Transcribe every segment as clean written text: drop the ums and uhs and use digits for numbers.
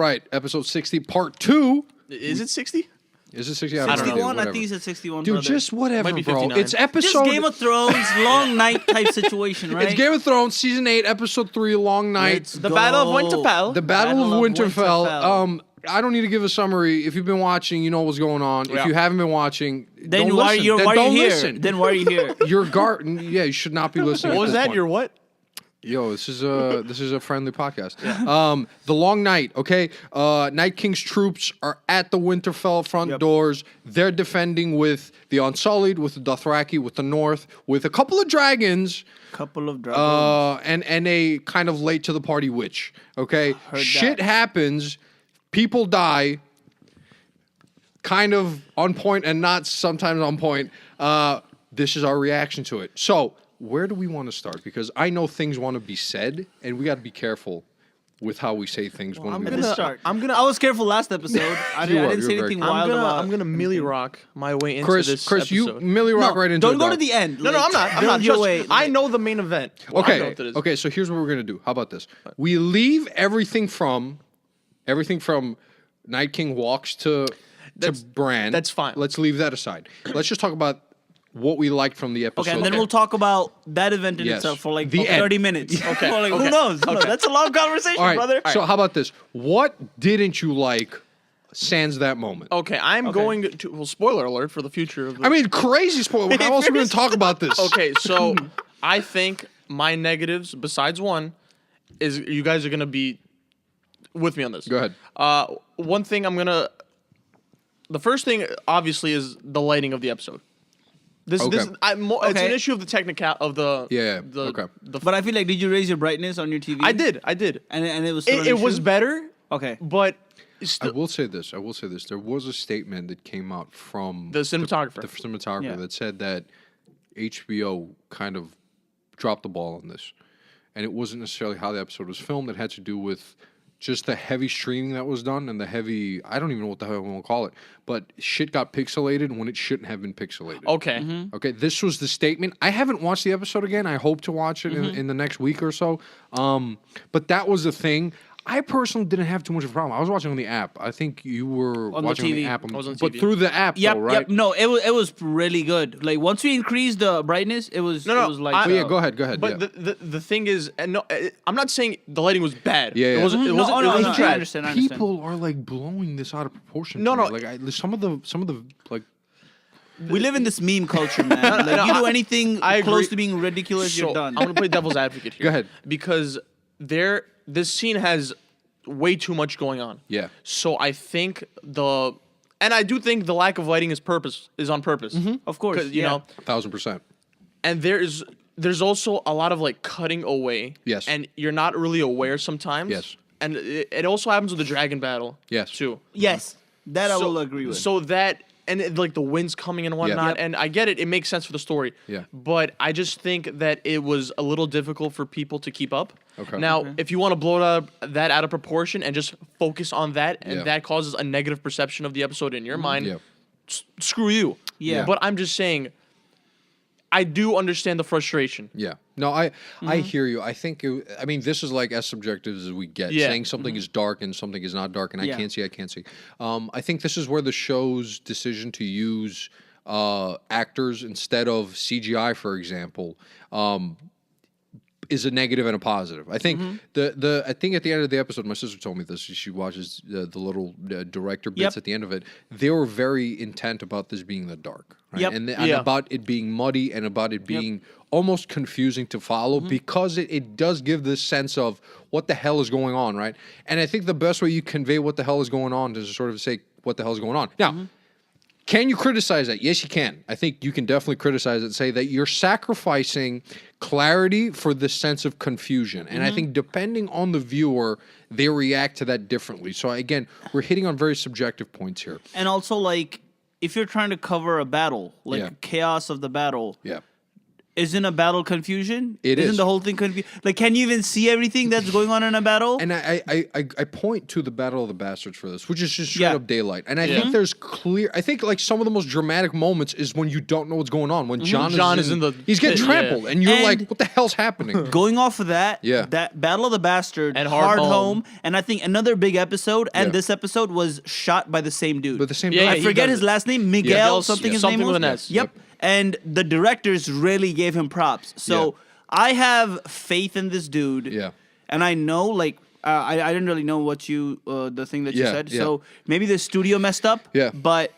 right, episode 60, part 2. Is it 60? Is it 60? I don't know. 61? I think it's at 61, Dude, brother. just whatever, Might be bro. 59. It's episode... Just Game of Thrones, long night type situation, right? It's Game of Thrones, season 8, episode 3, long night. Let's The Battle of go. Winterfell. The Battle of Winterfell. Winterfell. I don't need to give a summary. If you've been watching, you know what's going on. Yeah. If you haven't been watching, Then don't why listen. you're Then why are don't you here? listen. Then why are you here? Your garden. Yeah, you should not be listening. What at was this that? point. Your what? Yo, this is a friendly podcast. The Long Night. Okay, Night King's troops are at the Winterfell front doors. They're defending with the Unsullied, with the Dothraki, with the North, with a couple of dragons. Couple of dragons. And a kind of late to the party witch. Okay, Heard shit that. happens, people die. Kind of on point and not sometimes on point. This is our reaction to it. So, where do we want to start? Because I know things want to be said, and we got to be careful with how we say things when I'm we. Let's gonna- start. I'm gonna- I was careful last episode. I You didn't say were anything very wild about. I'm gonna Millie Rock my way into Chris, this Chris, you episode. Millie Rock right into don't it. go dog. to the end. No, I'm not. I'm not. Build your Just, way. I know the main event. I know Okay. what it is. Okay. So here's what we're gonna do. How about this? We leave everything from Night King walks to Bran. that's fine. Let's leave that aside. Let's just talk about what we liked from the episode. Okay, and then we'll talk about that event in Yes. itself for like The end. 30 minutes. Okay, Like, okay, Who knows? Who knows? okay. That's a long conversation, All right. brother. So how about this? What didn't you like? Sans that moment. Okay, I'm going to. Well, spoiler alert for the future of the. I mean, crazy spoiler. How else are we going to talk about this? Okay, so I think my negatives, besides one, is you guys are gonna be with me on this. Go ahead. One thing the first thing obviously is the lighting of the episode. This Okay. it's an Okay. issue of the technical of the Yeah, the, okay. the But I feel like, did you raise your brightness on your TV? I did And it was still an it was issue? better, Okay. but I still, will say this. There was a statement that came out from the cinematographer. the cinematographer Yeah. that said that HBO kind of dropped the ball on this. And it wasn't necessarily how the episode was filmed. It had to do with just the heavy streaming that was done and the heavy, I don't even know what the hell I want to call it, but shit got pixelated when it shouldn't have been pixelated. okay. Mm-hmm. Okay, this was the statement. I haven't watched the episode again. I hope to watch it in the next week or so. But that was the thing. I personally didn't have too much of a problem. I was watching on the app. I think you were On the watching on the TV. app. I was on but TV. through the app, Yep, though, right? yep. No, it was really good. Like once we increased the brightness, it was No, it was like I- Oh, yeah, go ahead. But yeah. the thing is, and no, I'm not saying the lighting was bad. Yeah, yeah. It wasn't. It No, wasn't. oh, it no, wasn't no, I trash. understand. I understand. People are like blowing this out of proportion. No, to me. no. Like some of the like. We live in this meme culture, man. Like no, you do I- anything I close agree. to being ridiculous, So you're done. I'm gonna play devil's advocate here. Go ahead. Because this scene has way too much going on. Yeah. So I think and I do think the lack of lighting is on purpose. Of course, 'Cause, you yeah. know, 1,000%. and there's also a lot of like cutting away. Yes. And you're not really aware sometimes. Yes. And it also happens with the dragon battle. Yes. Too. Yes, that I So- will agree with. So that like the wind's coming and whatnot, Yep. and I get it. It makes sense for the story. Yeah. But I just think that it was a little difficult for people to keep up. Okay. Now, if you want to blow that out of proportion and just focus on that, and Yeah. that causes a negative perception of the episode in your mind, Yeah. screw you. Yeah. But I'm just saying, I do understand the frustration. Yeah. No, I hear you. I think I mean this is like as subjective as we get. Yeah. Saying something is dark and something is not dark, and Yeah. I can't see. I think this is where the show's decision to use actors instead of CGI, for example, is a negative and a positive. I think I think at the end of the episode, my sister told me this. She watches the little director bits Yep. at the end of it. They were very intent about this being the dark, right? Yep. and Yeah. about it being muddy and about it being almost confusing to follow because it does give this sense of what the hell is going on, right? And I think the best way you convey what the hell is going on is to sort of say what the hell is going on. Now, can you criticize that? Yes, you can. I think you can definitely criticize it and say that you're sacrificing clarity for the sense of confusion. And I think depending on the viewer, they react to that differently. So again, we're hitting on very subjective points here. and also, like, if you're trying to cover a battle, like Yeah. chaos of the battle, Yeah. isn't a battle confusion? It Isn't is. the whole thing confused? Like, can you even see everything that's going on in a battle? And I point to the Battle of the Bastards for this, which is just straight Yeah. up daylight. And I think there's clear. I think like some of the most dramatic moments is when you don't know what's going on. When John is in the he's getting pit, trampled, yeah. and you're like, And- what the hell's happening? Going off of that, Yeah. that Battle of the Bastard, And Hard Hard Home, Home. and I think another big episode, and Yeah. this episode was shot by the same dude. But the same Yeah, guy. I he forget does his it. last name, Miguel, Miguel, something yeah. his Something name with was. an S. Yep. And the directors really gave him props. So Yeah. I have faith in this dude. Yeah. And I know, like, I didn't really know what you, the thing that you Yeah, said. yeah. So maybe the studio messed up. Yeah. But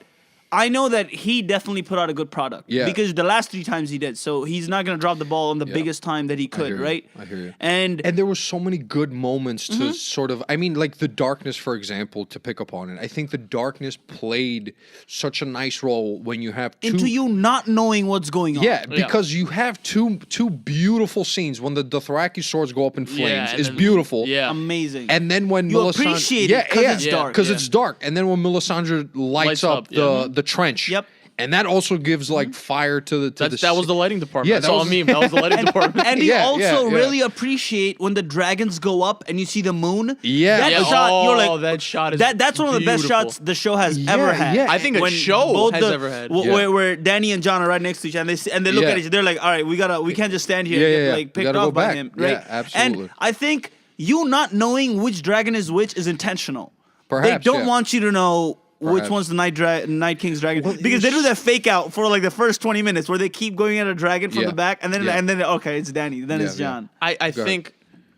I know that he definitely put out a good product. Yeah. Because the last 3 times he did. So he's not going to drop the ball on the Yeah. biggest time that he could, hear you. right? I hear you. And And there were so many good moments to Mm-hmm. sort of, I mean, like the darkness, for example, to pick up on it. I think the darkness played such a nice role when you have two. into you not knowing what's going on. Yeah, because you have two beautiful scenes when the Dothraki swords go up in flames. and It's then- beautiful. Yeah. Amazing. And then when You Melisandre, appreciate it 'cause it's dark. because Yeah. it's dark. And then when Melisandre lights up the trench, Yep. and that also gives like fire to the That was the lighting department. Yeah, Yeah, that that's all was- a meme. That was the lighting department. And you Yeah, also yeah, yeah. really appreciate when the dragons go up and you see the moon. Yeah. That Yeah, shot, you're oh, like, that shot is that's one of the best beautiful. shots the show has Yeah, ever had. yeah. I think a When show both has ever had. Yeah. Where Danny and John are right next to each other, and they look Yeah. at each other. They're like, all right, we can't just stand here Yeah, and yeah, get yeah. like We picked gotta off go by back. him, Yeah, right? absolutely. And I think you not knowing which dragon is which is intentional. Perhaps, they don't yeah. want you to know which Perhaps. one's the Night King's dragon Well, because they do that fake out for like the first 20 minutes where they keep going at a dragon from Yeah. the back and then Yeah. okay, it's Danny, then Yeah, it's yeah. John. I Go ahead. think,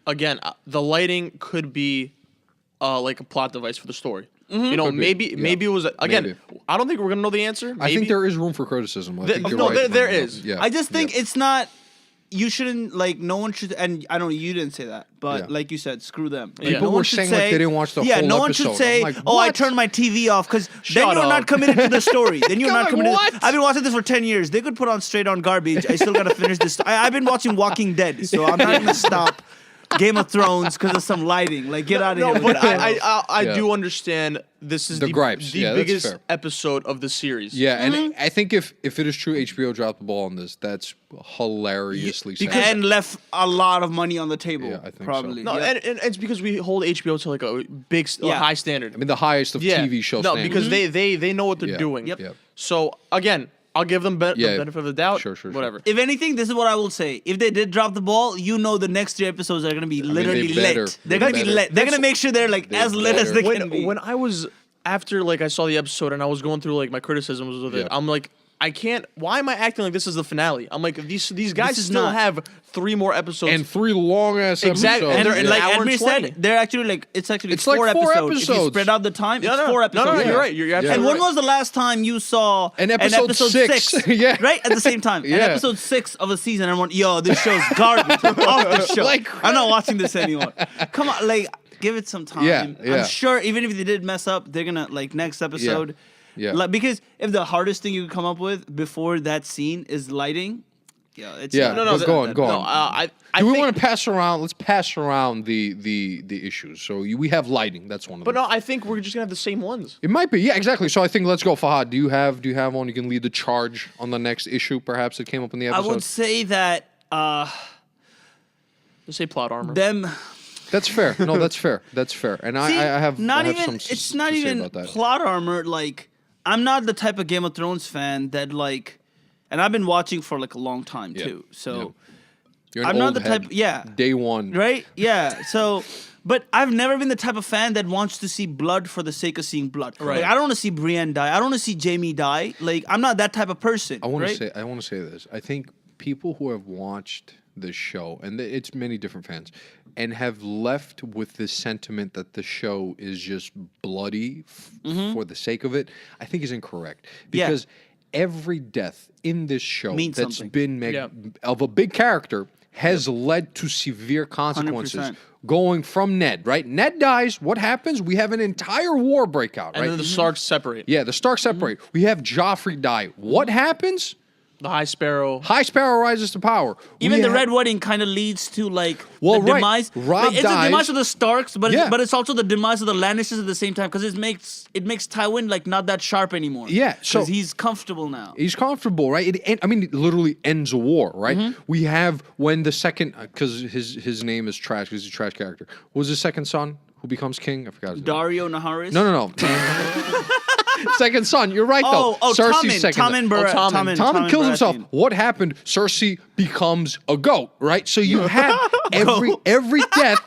again, the lighting could be like a plot device for the story. You know, Could be, maybe yeah. maybe it was again. Maybe. I don't think we're gonna know the answer. I think Maybe. there is room for criticism. I think you're no, right. there is. Yeah. I just think yeah. it's not. You shouldn't like. No one should. And I don't know. You didn't say that, but Yeah. like you said, screw them. Like, People no were one should saying, like, say, they didn't watch the yeah, whole no one episode. should say, I'm like, "Oh, I what? turned my TV off," because then Shut you're not up. committed to the story. Then you're I'm not like, committed. what? I've been watching this for 10 years. They could put on straight on garbage. I still gotta finish this. I've been watching Walking Dead, so I'm not gonna stop Game of Thrones because of some lighting. Like, get out of here. No, with but that. I Yeah. do understand this is The gripes. the Yeah, that's biggest fair. episode of the series. Yeah, and Mm-hmm. I think if it is true, HBO dropped the ball on this. That's hilariously sad. and left a lot of money on the table. Yeah, I think so. probably. No, Yeah. and it's because we hold HBO to like a big, Yeah. high standard. I mean, the highest of yeah. TV shows. No, because they know what they're Yeah. doing. Yep. Yep. So again, I'll give them the Yeah. benefit of the doubt. Sure. Whatever. If anything, this is what I will say. If they did drop the ball, you know the next 3 episodes are going to be literally they better. lit. They're They going to be better. lit. They're going to make sure they're like They as lit as they better. can be. When I was after like I saw the episode and I was going through like my criticisms with it, Yeah. I'm like, I can't. Why am I acting like this is the finale? I'm like, these guys is still not. have 3 more episodes. and 3 long ass Exactly. episodes. and they're in like hour and Edmir 20. said, they're actually like it's actually It's like 4 4 episodes. If you episodes. spread out the time, No, it's no, 4 no, episodes. no, Yeah. you're right. You're Yeah. absolutely And right. when was the last time you saw An episode 6? Yeah. right at the same time? Yeah. An episode 6 of a season, and everyone, yo, this show's garbage. Off the show. Like- I'm not watching this anymore. Come on, like give it some time. Yeah, yeah. I'm sure even if they did mess up, they're gonna like next episode. Yeah. Like, because if the hardest thing you can come up with before that scene is lighting, yeah, it's Yeah, not- but it's go not on, that go bad. on. I Do we think- want to pass around? Let's pass around the issues. So we have lighting. That's one of But them. no, I think we're just gonna have the same ones. It might be. Yeah, exactly. So I think let's go. Fahad, do you have one? You can lead the charge on the next issue, perhaps, that came up in the I episode. would say that Just say plot armor. them. That's fair. No, that's fair. That's fair. And See, I have not I have even. some It's not to say even about that. plot armor. Like, I'm not the type of Game of Thrones fan that like, and I've been watching for like a long time Yeah, too. So, You're an I'm not old the head. type- yeah. Day one. right? Yeah. So, but I've never been the type of fan that wants to see blood for the sake of seeing blood. Right. Like, I don't want to see Brienne die. I don't want to see Jamie die. Like, I'm not that type of person. I want right? to say this. I think people who have watched this show, and it's many different fans, and have left with this sentiment that the show is just bloody for the sake of it, I think is incorrect. Yeah. Because every death in this show Means that's something. been Yeah. of a big character has led to severe consequences. 100%. Going from Ned, right? Ned dies. What happens? We have an entire war breakout, and right? then the Starks separate. Yeah, the Starks separate. We have Joffrey die. What happens? The High Sparrow. High Sparrow rises to power. Even We the have- Red Wedding kind of leads to like Well, the right. demise. Robb Like, it's the dies. demise of the Starks, but Yeah. it's also the demise of the Lannisters at the same time because it makes Tywin like not that sharp anymore. Yeah, so- because he's comfortable now. He's comfortable, right? It literally ends a war, right? Mm-hmm. We have when the second, because his name is trash, because he's a trash character. What was his second son who becomes king? I forgot his name. Dario Naharis. No. Second son, you're right though. Cersei's second. Tommen Baratheon. Tommen kills himself. Baratheon. What happened? Cersei becomes a goat, right? So you have every death.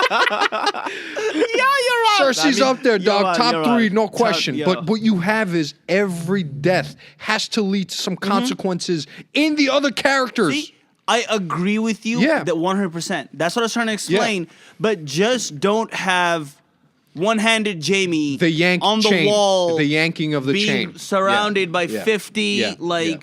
Yeah, you're right. Cersei's up there, dog. Top you're three, right. no question. yeah. But what you have is every death has to lead to some consequences in the other characters. See, I agree with you. Yeah. That 100%. That's what I was trying to explain. But just don't have one-handed Jamie The yank on the chain, wall, the yanking of the being chain. surrounded by Yeah. 50 Yeah.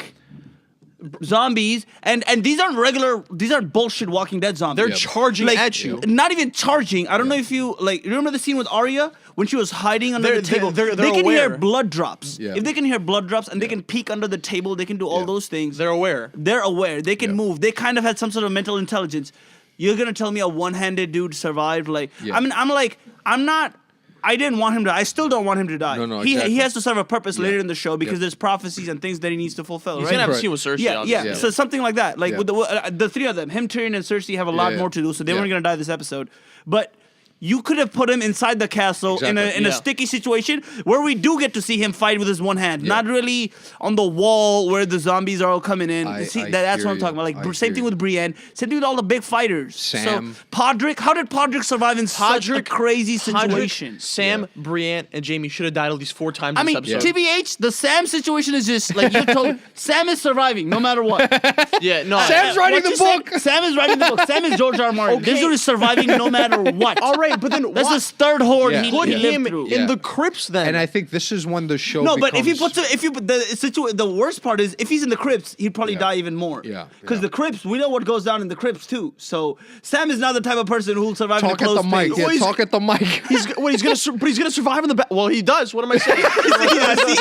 zombies, and these aren't bullshit Walking Dead zombies. They're charging at you. Not even charging. I don't know if you remember the scene with Arya when she was hiding under They're- the table. they're they can hear aware. blood drops. Yeah. If they can hear blood drops and they can peek under the table, they can do all those things. They're aware. They're aware. They can Yeah. move. They kind of had some sort of mental intelligence. You're gonna tell me a one-handed dude survived? Like, Yeah. I mean, I'm not. I didn't want him to. I still don't want him to die. No, he exactly. has to serve a purpose later Yeah. in the show because Yeah. there's prophecies and things that he needs to fulfill. He's right? gonna have a Right. scene with Cersei. Yeah, obviously. yeah. So something like that. Like Yeah. with the three of them, him, Tyrion, and Cersei have a lot Yeah, more to do, so they yeah. weren't gonna die this episode. But you could have put him inside the castle in Exactly. a Yeah. sticky situation where we do get to see him fight with his one hand, not really on the wall where the zombies are all coming in. I That's hear what I'm you. talking about. Like I same hear thing you. with Brienne. Same thing with all the big fighters. Sam. So Podrick, how did Podrick survive in such a crazy situation? Sam, Brienne, and Jamie should have died at least 4 times I in mean, this episode. TBH, the Sam situation is just like you told. Sam is surviving no matter what. Yeah, no. Sam's writing What the you said- book. Sam is writing the book. Sam is George R. R. Martin. This Okay. dude is surviving no matter what. All right, but then That's why- his third horde Yeah. he put lived him through. in Yeah. the crypts then. And I think this is when the show No, but if becomes- you put the worst part is if he's in the crypts, he'd probably Yeah. die even more. Yeah, Because yeah. the crypts, we know what goes down in the crypts too. So Sam is not the type of person who will survive talk in at a closed the mic. space. Yeah, Well, he's- talk at the mic. he's gonna survive in the back. Well, he does. What am I saying? Yeah, see?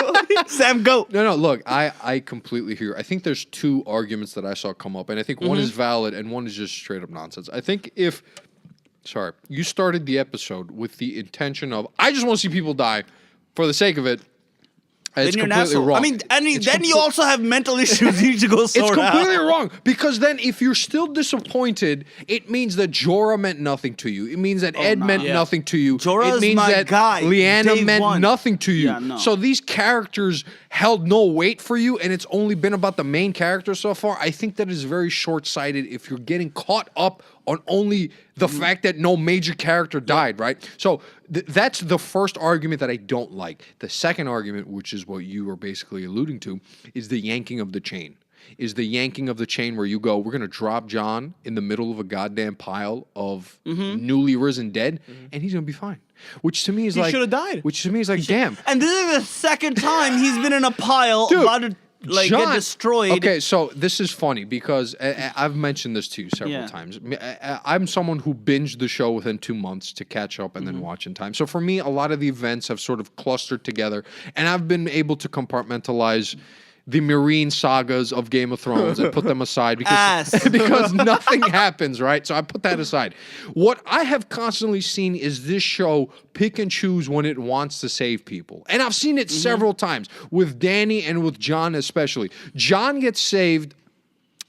Sam, go. No, look, I completely hear. I think there's two arguments that I saw come up, and I think one is valid and one is just straight up nonsense. I think if, you started the episode with the intention of, I just want to see people die for the sake of it, Then it's you're an completely asshole. wrong. I mean, It's then you complete- also have mental issues you need to go sort It's completely out. wrong because then if you're still disappointed, it means that Jorah meant nothing to you. It means that Ed nah. meant Yeah. nothing to you. Jorah's it means my that guy, Lyanna day meant one. nothing to you. Yeah, no. So these characters held no weight for you, and it's only been about the main character so far. I think that is very short-sighted if you're getting caught up on only the fact that no major character died, right? So that's the first argument that I don't like. The second argument, which is what you were basically alluding to, is the yanking of the chain. Is the yanking of the chain where you go, we're going to drop John in the middle of a goddamn pile of newly risen dead, and he's going to be fine. Which to me is like... should have died. Which to me is like, damn. And this is the second time he's been in a pile Dude, about to get John- destroyed. Okay, so this is funny because I've mentioned this to you several Yeah. times. I'm someone who binged the show within 2 months to catch up and then watch in time. So for me, a lot of the events have sort of clustered together, and I've been able to compartmentalize the marine sagas of Game of Thrones and put them aside because, because nothing happens, right? So I put that aside. What I have constantly seen is this show pick and choose when it wants to save people. And I've seen it several times with Dany and with Jon especially. Jon gets saved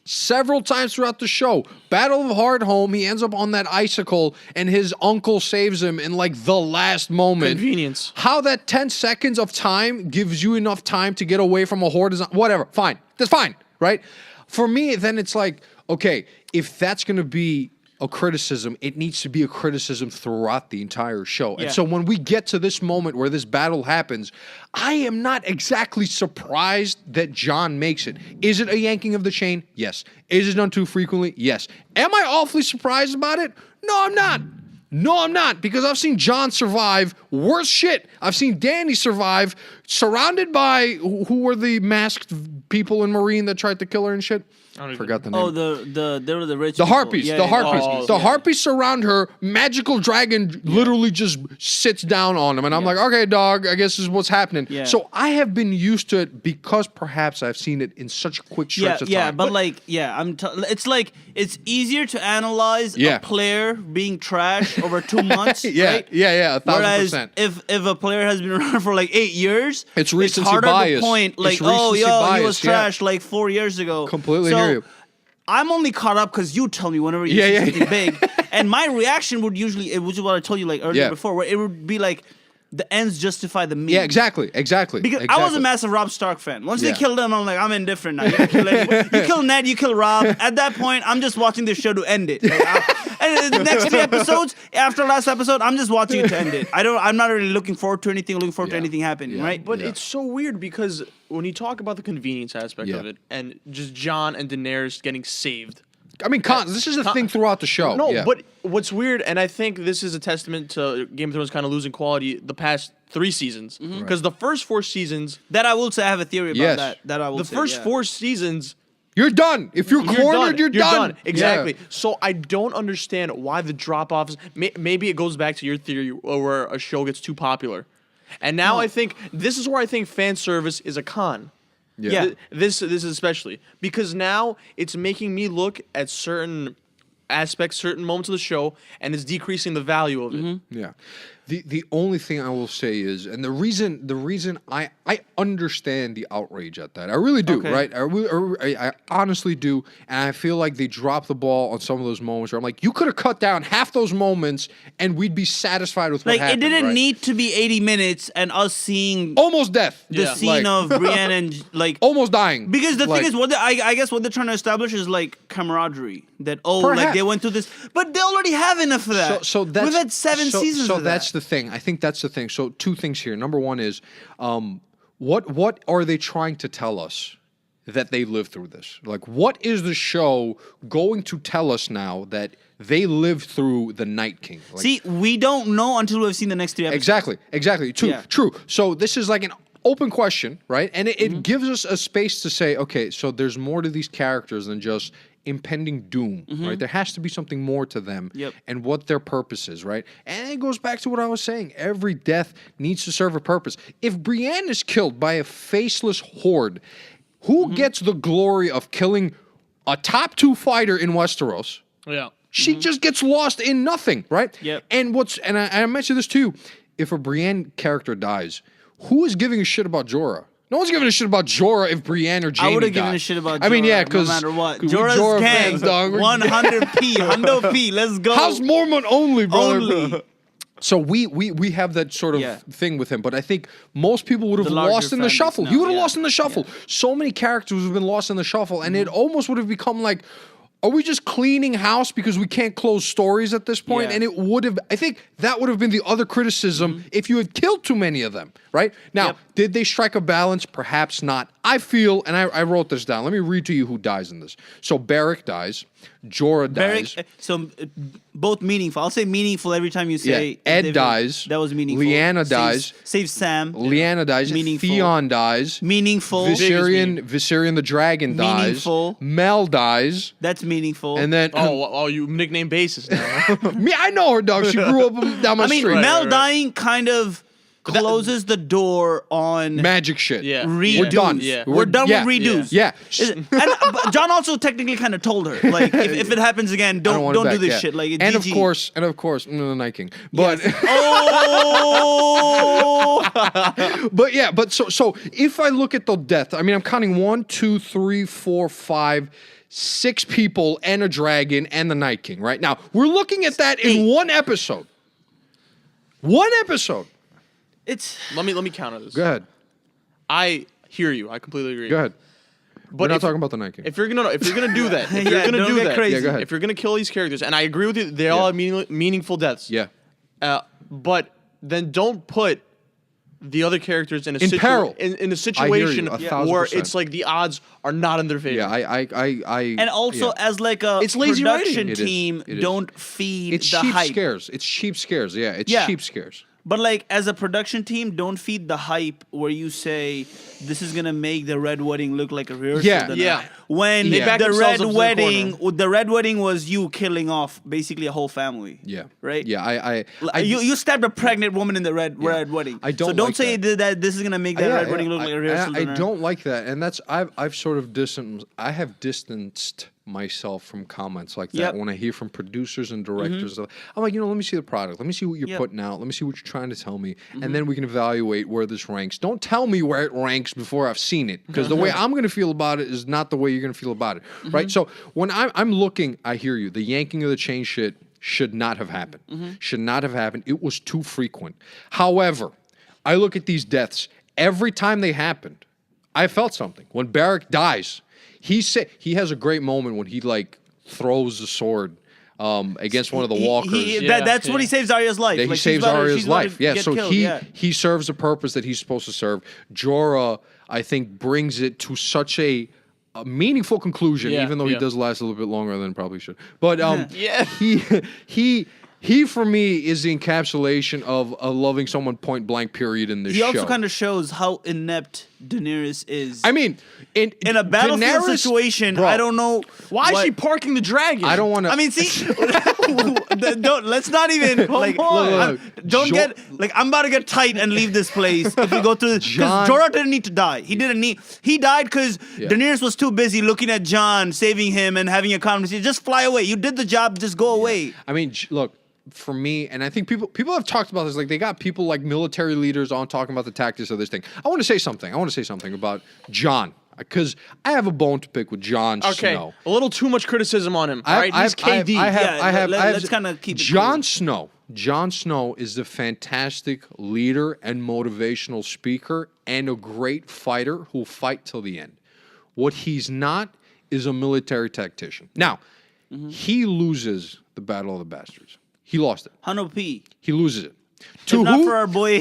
several times throughout the show. Battle of Hardhome, he ends up on that icicle and his uncle saves him in like the last moment. Convenience. How that 10 seconds of time gives you enough time to get away from a horde is whatever. Fine. That's fine, right? For me, then it's like, okay, if that's going to be a criticism, it needs to be a criticism throughout the entire show. Yeah. And so when we get to this moment where this battle happens, I am not exactly surprised that Jon makes it. Is it a yanking of the chain? Yes. Is it done too frequently? Yes. Am I awfully surprised about it? No, I'm not. No, I'm not, because I've seen John survive worse shit. I've seen Danny survive, surrounded by who were the masked people in Marine that tried to kill her and shit. Forgot the name. Oh, they were the rich. The people. harpies. Yeah, the yeah, harpies. Oh, the yeah. harpies surround her. Magical dragon literally just sits down on them, and I'm like, okay, dog. I guess this is what's happening. Yeah. So I have been used to it because perhaps I've seen it in such quick stretch of time. but like, it's like it's easier to analyze Yeah. a player being trash over 2 months, yeah, right? yeah, 1000%. Whereas if a player has been around for like 8 years, It's recency harder bias. to point like, It's oh, recency yo, he was bias, yeah. trash like 4 years ago. Completely so, hear you. I'm only caught up because you tell me whenever you Yeah, see yeah, something yeah. big, and my reaction would usually, which is what I told you like earlier Yeah. before, where it would be like the ends justify the means. Yeah, exactly. Because I was a massive Rob Stark fan. Once they killed him, I'm like, I'm indifferent now. You don't kill anyone. You kill Ned, you kill Rob. At that point, I'm just watching this show to end it. And the next 3 episodes, after last episode, I'm just watching it to end it. I'm not really looking forward to anything. Looking forward to Yeah. anything happening, Yeah. right? But Yeah. it's so weird because when you talk about the convenience aspect Yeah. of it and just Jon and Daenerys getting saved. I mean, this is a thing throughout the show. No, yeah. but what's weird, and I think this is a testament to Game of Thrones kind of losing quality the past 3 seasons. Because the first 4 seasons, That I will say, I have a theory about Yes. that. That I will the say, first yeah. 4 seasons, you're done. If you're cornered, you're done. Exactly. Yeah. So I don't understand why the drop offs. Maybe it goes back to your theory where a show gets too popular, and now I think this is where I think fan service is a con. Yeah. This is especially because now it's making me look at certain aspects, certain moments of the show, and it's decreasing the value of it. Yeah. The only thing I will say is, and the reason I understand the outrage at that, I really do, Okay. right? I honestly do, and I feel like they dropped the ball on some of those moments where I'm like, you could have cut down half those moments, and we'd be satisfied with what Like, happened. it didn't right? need to be 80 minutes and us seeing almost death. the Yeah. scene Like, of Brienne and, like, almost dying. because the Like, thing is, I guess what they're trying to establish is like camaraderie. That like Perhaps. they went through this, but they already have enough of that. So that's we've had 7 seasons. So of that's that. the thing. I think that's the thing. So 2 things here. Number 1 is, what are they trying to tell us that they lived through this? Like, what is the show going to tell us now that they lived through the Night King? Like, See, we don't know until we've seen the next 3 episodes. exactly. Yeah. True. So this is like an open question, right? And it Mm-hmm. gives us a space to say, okay, so there's more to these characters than just impending doom, right? There has to be something more to them Mm-hmm. Yep. and what their purpose is, right? And it goes back to what I was saying. Every death needs to serve a purpose. If Brienne is killed by a faceless horde, who gets the glory of killing a top 2 fighter in Westeros? Yeah. She just gets lost in nothing, right? Yep. And I mentioned this too. If a Brienne character dies, who is giving a shit about Jorah? No one's giving a shit about Jorah if Brienne or Jaime I would have die. given a shit about. I mean, Jorah yeah, because no matter what, we Jorah's Jorah gang, fans, dog. 100p, 100p. Let's go. House Mormon only, brother. Only. So we have that sort of Yeah. thing with him, but I think most people would have The larger lost in the fan base shuffle. now, He would have yeah. lost in the shuffle. So many characters would have been lost in the shuffle, and it almost would have become like, are we just cleaning house because we can't close stories at this point? Yeah. And it would have, I think that would have been the other criticism if you had killed too many of them, right? Now, Yep. did they strike a balance? Perhaps not. I feel, and I wrote this down. Let me read to you who dies in this. So Beric dies. Jorah dies. Beric, both meaningful. I'll say meaningful every time you say. Yeah, Ed David. dies. That was meaningful. Lyanna dies. Saves Sam. Lyanna dies. Meaningful. Theon dies. Meaningful. Viserion the dragon dies. Meaningful. Mel dies. That's meaningful. And then Oh, you nickname basis now. me, I know her, dog. She grew up down my I mean, street. Mel right. dying kind of closes the door on Magic shit. Yeah. redos. We're done. Yeah. We're done yeah. with redos. Yeah. But John also technically kind of told her, like, if it happens again, I don't want it don't do back, this yeah. shit. Like, and GG. of course, the Night King. But Oh, but yeah, but so if I look at the death, I mean, I'm counting 1, 2, 3, 4, 5, 6 people and a dragon and the Night King. Right now, we're looking at that in 1 episode. 1 episode. it's let me counter this. Go ahead. I hear you. I completely agree. Go ahead. But We're not if- talking about the Night King. If you're gonna do that, if Yeah, you're gonna don't do get that, crazy. Yeah, go ahead. if you're gonna kill these characters, and I agree with you, they all have meaningful deaths. Yeah. But then don't put the other characters in a peril. in a situation 1,000%. where it's like the odds are not in their favor. Yeah, I And also, yeah. as like a It's lazy writing. production It is. team, It is. don't feed it's the cheap hype. scares. It's cheap scares. Yeah, it's Yeah. cheap scares. But like as a production team, don't feed the hype where you say this is gonna make the red wedding look like a rehearsal. Yeah. dinner. Yeah. When They back the themselves red up to the wedding, corner. the red wedding was you killing off basically a whole family. Yeah. Right. Yeah, I You stabbed a pregnant woman in the red wedding. I don't So don't like say that. that this is gonna make that red wedding look like a rehearsal I dinner. don't like that, and that's I've sort of distanced myself from comments like that Yep. Mm-hmm. when I hear from producers and directors. I'm like, let me see the product. Let me see what you're Yep. putting out. Let me see what you're trying to tell me, Mm-hmm. and then we can evaluate where this ranks. Don't tell me where it ranks before I've seen it, because the way I'm going to feel about it is not the way you're going to feel about it, Mm-hmm. right? So when I'm looking, I hear you. The yanking of the chain shit should not have happened. Mm-hmm. Should not have happened. It was too frequent. However, I look at these deaths. Every time they happened, I felt something. When Barrick dies, he has a great moment when he like throws the sword against one of the walkers. That's when he saves Arya's life. Yeah, he Like, she's saves about to- Arya's she's about to life. Yeah, get so killed, he serves a purpose that he's supposed to serve. Jorah, I think, brings it to such a meaningful conclusion, Yeah, even though he yeah. does last a little bit longer than probably should. But Yeah. he for me is the encapsulation of loving someone point blank. Period in this He show. also kind of shows how inept Daenerys is. I mean, in in a battlefield Daenerys- situation, bro, I don't know Why is what- she parking the dragon? I don't want to. I mean, see, don't let's not even like. on. I'm- don't Jo- get like I'm about to get tight and leave this place if we go through this. John- Because Jorah didn't need to die. He didn't need. He died because Yeah. Daenerys was too busy looking at Jon, saving him, and having a conversation. Just fly away. You did the job. Just go away. I mean, look, for me, and I think people have talked about this. Like they got people like military leaders on talking about the tactics of this thing. I want to say something. About Jon, because I have a bone to pick with Jon Okay, Snow. a little too much criticism on him. All right, he's KD. Let's kind of keep it Jon cool. Snow. Jon Snow is a fantastic leader and motivational speaker and a great fighter who'll fight till the end. What he's not is a military tactician. Now, he loses the Battle of the Bastards. He lost it. Hano P. He loses it. If To not who? for our boy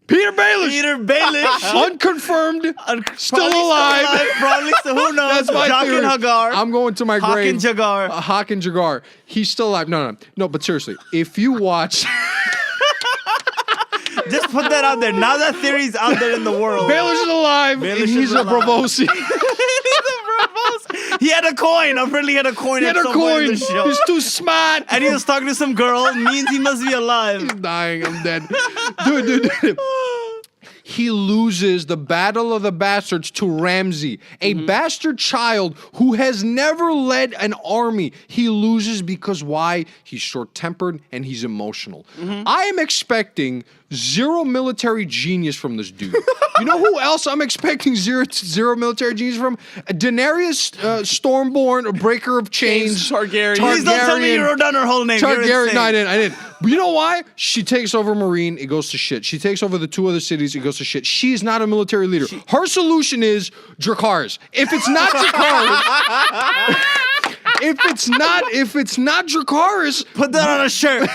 Peter Baelish. Peter Baelish. Unconfirmed. Still Probably alive. Probably so. Who knows? That's my Jaqen theory. Hagar. I'm going to my grave. Hakan Jagar. Hakan Jagar. He's still alive. No. But seriously, if you watch, Just put that out there. Now that theory's out there in the world. Baelish is alive. Baelish and he's is a alive. Bravosi. He had a coin. Apparently, he had a coin. He had at a some point in coin. the show. He's too smart. And he was talking to some girl. Means he must be alive. He's dying. I'm dead. Dude. He loses the Battle of the Bastards to Ramsay, a bastard child who has never led an army. He loses because why? He's short-tempered and he's emotional. I am expecting zero military genius from this dude. You know who else I'm expecting zero military genius from? Daenerys Stormborn, a breaker of chains. Targaryen. Please don't tell me you wrote down her whole name. You're Targaryen. insane. No, I didn't. But you know why? She takes over Marine, it goes to shit. She takes over the two other cities, it goes to shit. She's not a military leader. Her solution is Dracarys. If it's not Dracarys, if it's not Dracarys, Put that on a shirt.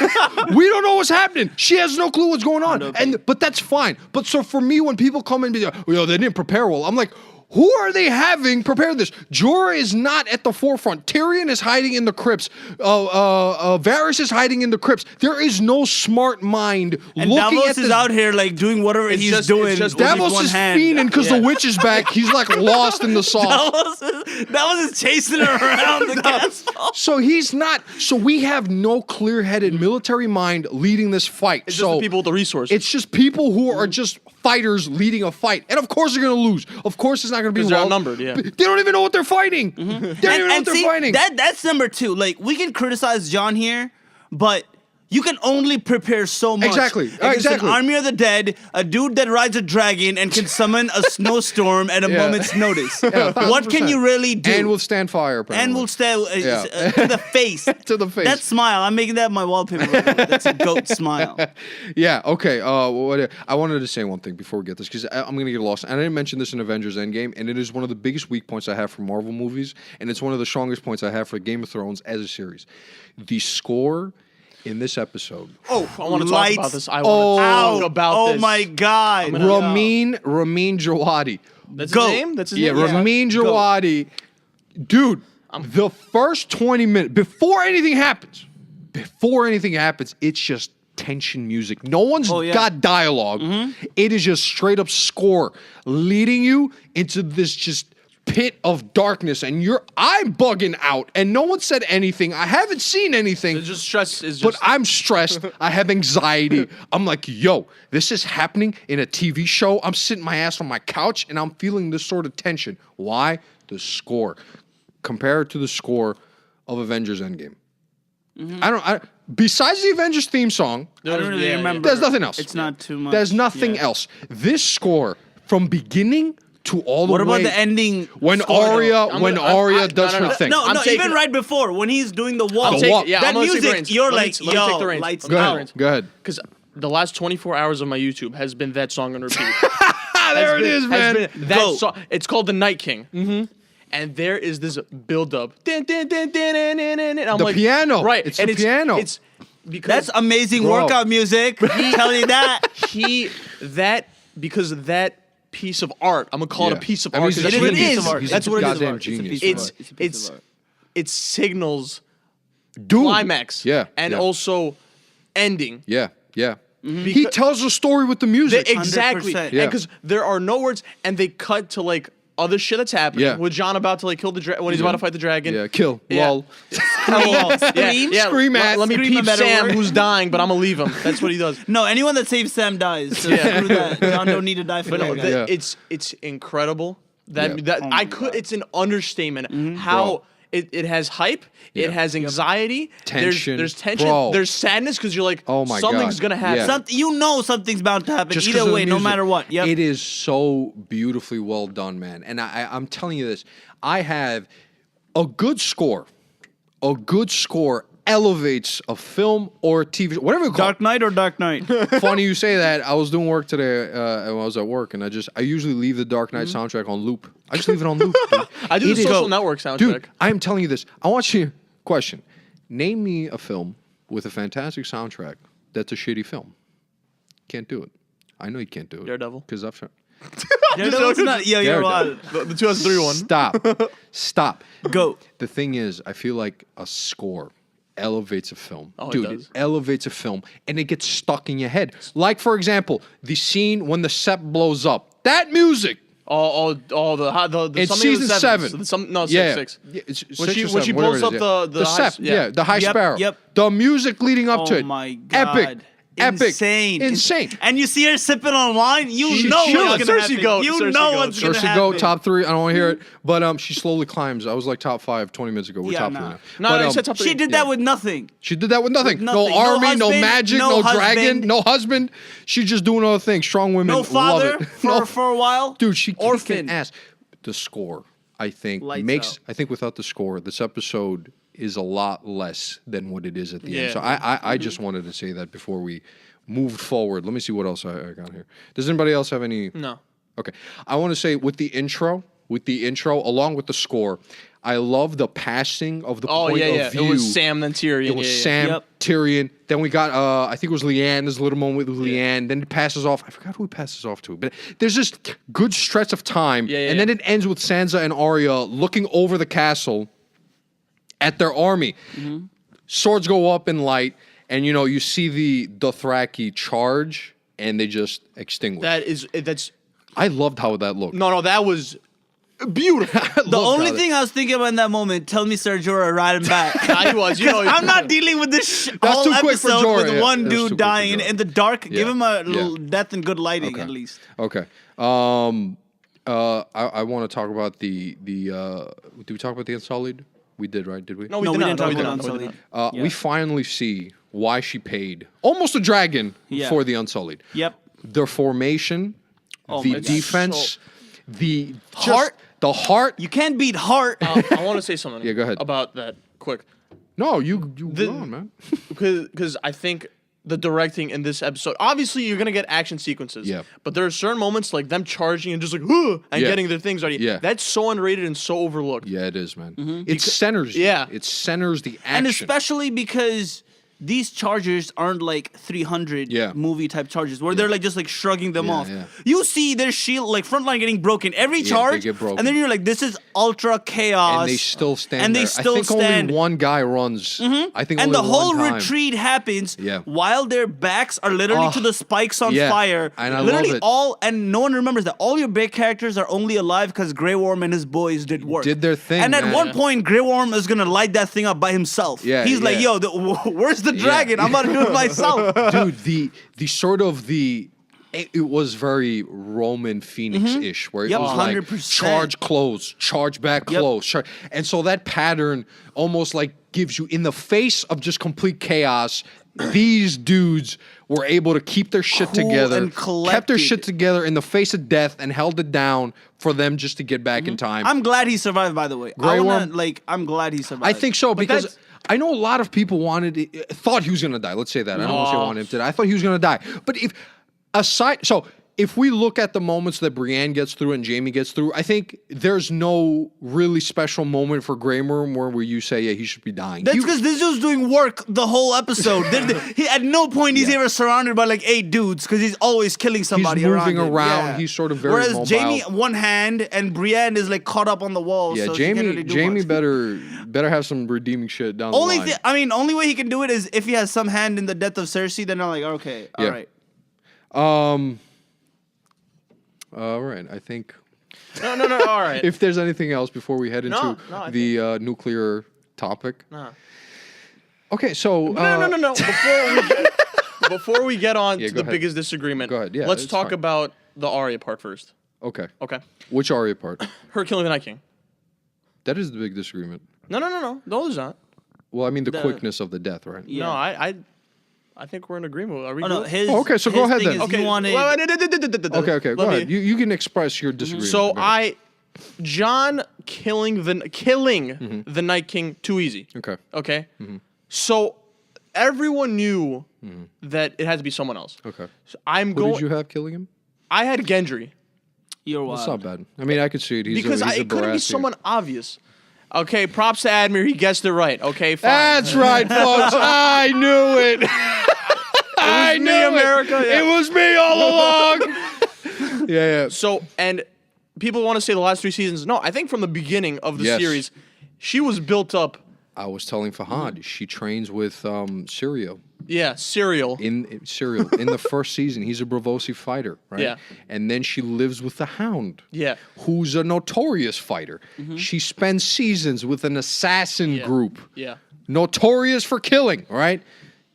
we don't know what's happening. She has no clue what's going on. But that's fine. But so for me, when people come and be like, well, they didn't prepare well, I'm like, who are they having prepare this? Jorah is not at the forefront. Tyrion is hiding in the crypts. Varys is hiding in the crypts. There is no smart mind And looking Davos at is the out here like doing whatever he's just- doing. it's just with his Davos one is hand. fiending because the witch is back. He's like lost in the sauce. Davos is chasing her around the castle. So he's not. So we have no clear-headed military mind leading this fight. It's so just the people with the resources. it's just people who are just fighters leading a fight, and of course they're going to lose. Of course it's not going to be 'Cause they're well. outnumbered, yeah. They don't even know what they're fighting. They don't even know what they're see, fighting. that's number two. Like we can criticize John here, but you can only prepare so much. Exactly. Against Exactly. an army of the dead, a dude that rides a dragon and can summon a snowstorm at a Yeah. moment's notice. Yeah, What can 1000%. you really do? And will stand fire. Apparently. And we'll stay Yeah. to the face. To the face. That smile. I'm making that my wallpaper. Right now. That's a goat smile. Yeah. Okay. I wanted to say one thing before we get this because I'm gonna get lost. And I didn't mention this in Avengers Endgame, and it is one of the biggest weak points I have for Marvel movies, and it's one of the strongest points I have for Game of Thrones as a series. The score in this episode. Oh, I want to talk Lights about this. I want to talk about oh this. my God. Ramin Djawadi. That's Go. his name? That's his Yeah, name? Ramin Djawadi. Dude, the first 20 minutes, before anything happens, it's just tension music. No one's Oh, yeah. got dialog It is just straight up score leading you into this just pit of darkness, and I'm bugging out, and no one said anything. I haven't seen anything. It's just stress. Is But just. I'm stressed. I have anxiety. I'm like, yo, this is happening in a TV show. I'm sitting my ass on my couch and I'm feeling this sort of tension. Why? The score. Compare it to the score of Avengers Endgame. Besides the Avengers theme song, I don't really remember. there's nothing else. It's not too much. There's nothing Yeah. else. This score from beginning to all the What way. about the ending? When score, though? Arya does no, no, her thing. No, I'm taking- even right before when he's doing the walk. The walk. Yeah, that I'm gonna take the music, reins. you're Let me- like, let me take the yo, reins. lights Go out. ahead. Go ahead. Because the last 24 hours of my YouTube has been that song on repeat. There it is, man. That Go. song. It's called The Night King. Mm-hmm. And there is this build-up. I'm The like, piano. Right. It's and the piano. It's because That's amazing Bro. workout music. Tell you that. because that piece of art. I'm gonna call it Yeah. a piece of I mean, art. he's a 'cause that's what it genius. is. Piece of art. That's He's a what it is. goddamn It's a genius. piece of It's art. It's a piece it's of art. it signals Dude. climax. Yeah. And yeah. also ending. Yeah. Yeah. Mm-hmm. He tells a story with the music. Exactly. 100%. Yeah. And because there are no words, and they cut to like other shit that's happening. Yeah. With John about to like kill the when he's about to fight the dragon. Yeah. Kill. Yeah. Lol. Scream at. Let me Scream a peep better Sam, word. who's dying, but I'm gonna leave him. That's what he does. No, anyone that saves Sam dies. So Yeah. screw that. John don't need to die for But no, that. Yeah. it's incredible. That Yeah. that Oh my I could. God. It's an understatement. Mm-hmm. How. Bro. It has hype. Yeah. It has anxiety. Tension. There's tension. Bro. There's sadness because you're like, Oh my something's God. gonna happen. Yeah. You know something's bound to happen. Just 'cause Either of the way, no music. matter what. Yep. It is so beautifully well done, man. And I'm telling you this. I have a good score. A good score elevates a film or a TV show, whatever you call Dark Knight or Dark Knight? it. Funny you say that. I was doing work today when I was at work, and I usually leave the Dark Knight soundtrack on loop. I just leave it on loop. Dude. I do It the is- Social Network soundtrack. Dude, I am telling you this. I want you question. Name me a film with a fantastic soundtrack that's a shitty film. Can't do it. I know you can't do it. Daredevil. Because I've tried. Daredevil's not. Yo, you're Daredevil. wild. The 2003 one. Stop. Go. The thing is, I feel like a score elevates a film. Oh, it Dude, does. elevates a film and it gets stuck in your head. Like, for example, the scene when the set blows up. That music. All the It's something in the season sevens. 7. No, Yeah. six. Yeah, it's When six she- or when she seven, whatever blows it is, up yeah. the high- Sep, yeah. the High Yep, Sparrow. yep. The music leading up to Oh it. my God. Epic. Epic. Insane. Insane. And you see her sipping on wine, you She's know chilling. what's gonna Cersei happen. goat, You Cersei know goat. what's gonna Cersei happen. Go, top 3. I don't want to hear it. But she slowly climbs. I was like top 5 20 minutes ago. We're Yeah, top nah. 3 now. No, But, no, you said top 3. She did that with nothing. She did that with nothing. With nothing. No army, no, husband, magic, no no, husband. dragon, no husband. She's just doing other things. Strong women No love father it. for a while. Dude, she Orphan. kicking ass. The score, I think, Lights makes. out. I think without the score, this episode is a lot less than what it is at the Yeah. end. So I just wanted to say that before we moved forward. Let me see what else I got here. Does anybody else have any? No. Okay. I want to say with the intro, along with the score, I love the passing of the Oh point yeah, of yeah. view. It was Sam then Tyrion. It was yeah, yeah. Sam, Yep. Tyrion. Then we got, I think it was Leanne. There's a little moment with Leanne. Then it passes off. I forgot who it passes off to. But there's this good stretch of time. Yeah, yeah, and then it ends with Sansa and Arya looking over the castle at their army. Mm-hmm. Swords go up in light. And, you see the Dothraki charge. And they just extinguish. That's I loved how that looked. no, that was beautiful. The only thing I was thinking about in that moment, tell me Ser Jorah riding back. I was, you know, I'm not dealing with this That's whole too quick for episode Jorah, with yeah. one That's too quick dude for dying Jorah. in the dark. Give Yeah, him a yeah. little death and good lighting Okay. at least. Okay. I want to talk about the did we talk about the Unsullied? We did, right? Did we? No, No, we did didn't not. talk No, we about did not. No, we Unsullied. did not. We finally see why she paid almost a dragon Yeah. for the Unsullied. Yep. Their formation, Oh the my God. defense, the Heart? the heart. You can't beat heart. I want to say something. Yeah, go ahead. About that quick, No, you go on, man. because I think the directing in this episode, obviously you're gonna get action sequences. Yeah. But there are certain moments like them charging and just like and Yeah. getting their things ready. Yeah. That's so underrated and so overlooked. Yeah, it is, man. It centers. Yeah. It centers the action. And especially because these charges aren't like 300 Yeah. movie type charges where they're like just like shrugging them Yeah, off. yeah. You see their shield like front line getting broken every they charge, get broken. and then you're like, this is ultra chaos, And they still stand and there. they still I think stand. only one guy runs. I think And only the whole one time. retreat happens Yeah. while their backs are literally Oh, to the spikes on yeah. fire. And I literally love it. all, and no one remembers that all your big characters are only alive because Grey Worm and his boys did work. Did their thing, And at man. one point, Grey Worm is gonna light that thing up by himself. Yeah, He's like, yeah. yo, where's the dragon? I'm about to do it myself. Dude, the sort of the it was very Roman Phoenix-ish, where it Yep, was like 100%. charge close, charge back Yep. close, and so that pattern almost like gives you in the face of just complete chaos. These dudes were able to keep their shit Cool together, and kept their collected. shit together in the face of death, and held it down for them just to get back in time. I'm glad he survived, by the way. Grey Worm? I'm glad he survived. I think so But because that's- I know a lot of people thought he was gonna die. Let's say that. I don't want to say wanted him to die. I thought he was gonna die. But if we look at the moments that Brienne gets through and Jamie gets through, I think there's no really special moment for Grey Worm where you say, yeah, he should be dying. That's He- because this dude's doing work the whole episode. He, at no point he's ever surrounded by like 8 dudes because he's always killing somebody moving around. him. around. Yeah. He's sort of very Whereas mobile. Jamie, one hand, and Brienne is like caught up on the wall. yeah, so she can't Jamie. really do Jamie much. better have some redeeming shit down Only the line. only way he can do it is if he has some hand in the death of Cersei. Then I'm like, okay, all Yeah. right. All right, I think No. All right. if there's anything else before we head into No, I the nuclear topic. No. Okay, so No. Before we get on Yeah, to go the ahead. biggest disagreement, Go ahead. Yeah, let's it's talk fine. about the Arya part first. Okay. Okay. Which Arya part? Her killing the Night King. That is the big disagreement. No. No, there's not. Well, I mean the The- quickness of the death, right? Yeah. No, I think we're in agreement. Are we Oh no, good? his. Oh, okay, so go his ahead thing then. is Okay. He wanted, Okay, go Let me- ahead. You can express your disagreement. So Go ahead. John killing the Night King too easy. Okay. Okay. So everyone knew that it had to be someone else. Okay. So I'm Who going. did you have killing him? I had Gendry You're That's wild. not bad. I mean, I could see it. because he's a it couldn't be Baratheon. someone obvious. Okay, props to Admir. He guessed it right. Okay, fine. That's right, folks. I knew it. I knew me, it. America, yeah. It was me all along. yeah. So, and people want to say the last 3 seasons. No, I think from the beginning of the Yes. series, she was built up. I was telling Fahad, she trains with Syrio. Yeah, serial. In the first season, he's a Bravosi fighter, right? Yeah. And then she lives with the Hound. Yeah. Who's a notorious fighter. She spends seasons with an assassin group. Yeah. Notorious for killing, right?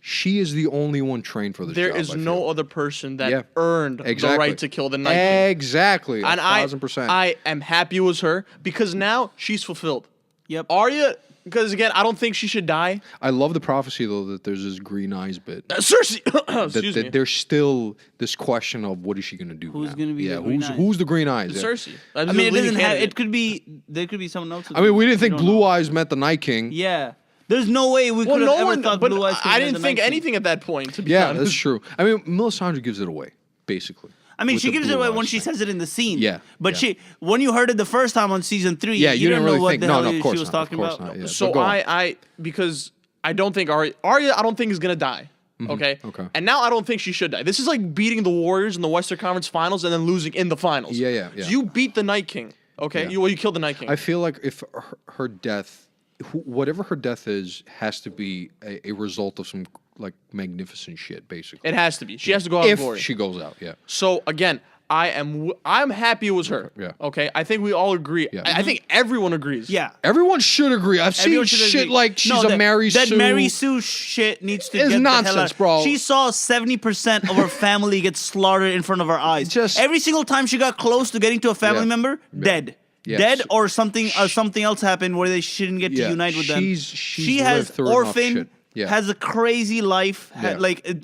She is the only one trained for this There job. is I no feel. other person that Yeah. earned Exactly. the right to kill the Night King. Exactly. And 1,000%. I am happy it was her because now she's fulfilled. Yep. Arya, because again, I don't think she should die. I love the prophecy though that there's this green eyes bit. Cersei, That, excuse me. there's still this question of what is she gonna do? Who's now? gonna be yeah, the green eyes? who's the green eyes? Yeah. Cersei. I mean, it doesn't have. It could be. There could be someone else. I mean, we didn't think don't Blue know. Eyes meant the Night King. Yeah. There's no way we Well, could have no ever one. thought But Blue Eyes. could I be didn't the think Night King. anything at that point. To be Yeah, honest. that's true. I mean, Melisandre gives it away, basically. I mean, with she the gives it Blue away when Eyes she thing. says it in the scene. Yeah, But yeah. when you heard it the first time on season 3, Yeah, you didn't know really what think. the No, hell no, of course she was not. Of talking course about. not. Yeah. So But go on. I because I don't think Arya, I don't think is gonna die. Okay. Okay. And now I don't think she should die. This is like beating the Warriors in the Western Conference Finals and then losing in the finals. Yeah. So you beat the Night King. Okay. Yeah. You killed the Night King. I feel like if her death, whatever her death is, has to be a result of some like magnificent shit, basically. it has to be. She has to go out in If glory. she goes out, yeah. So again, I'm happy it was her. Yeah. Okay. I think we all agree. Yeah. I think everyone agrees. Yeah. Everyone should agree. I've seen Everyone should shit agree. like she's No, a that- Mary That Sue. Mary Sue shit needs to It's get the hell nonsense, out. bro. She saw 70% of her family get slaughtered in front of her eyes. Just- every single time she got close to getting to a family Yeah. member, dead. Yeah. Dead or something else happened where they shouldn't get to Yeah. unite with them. She's She lived has through enough orphan, shit. Yeah. has a crazy life, Yeah.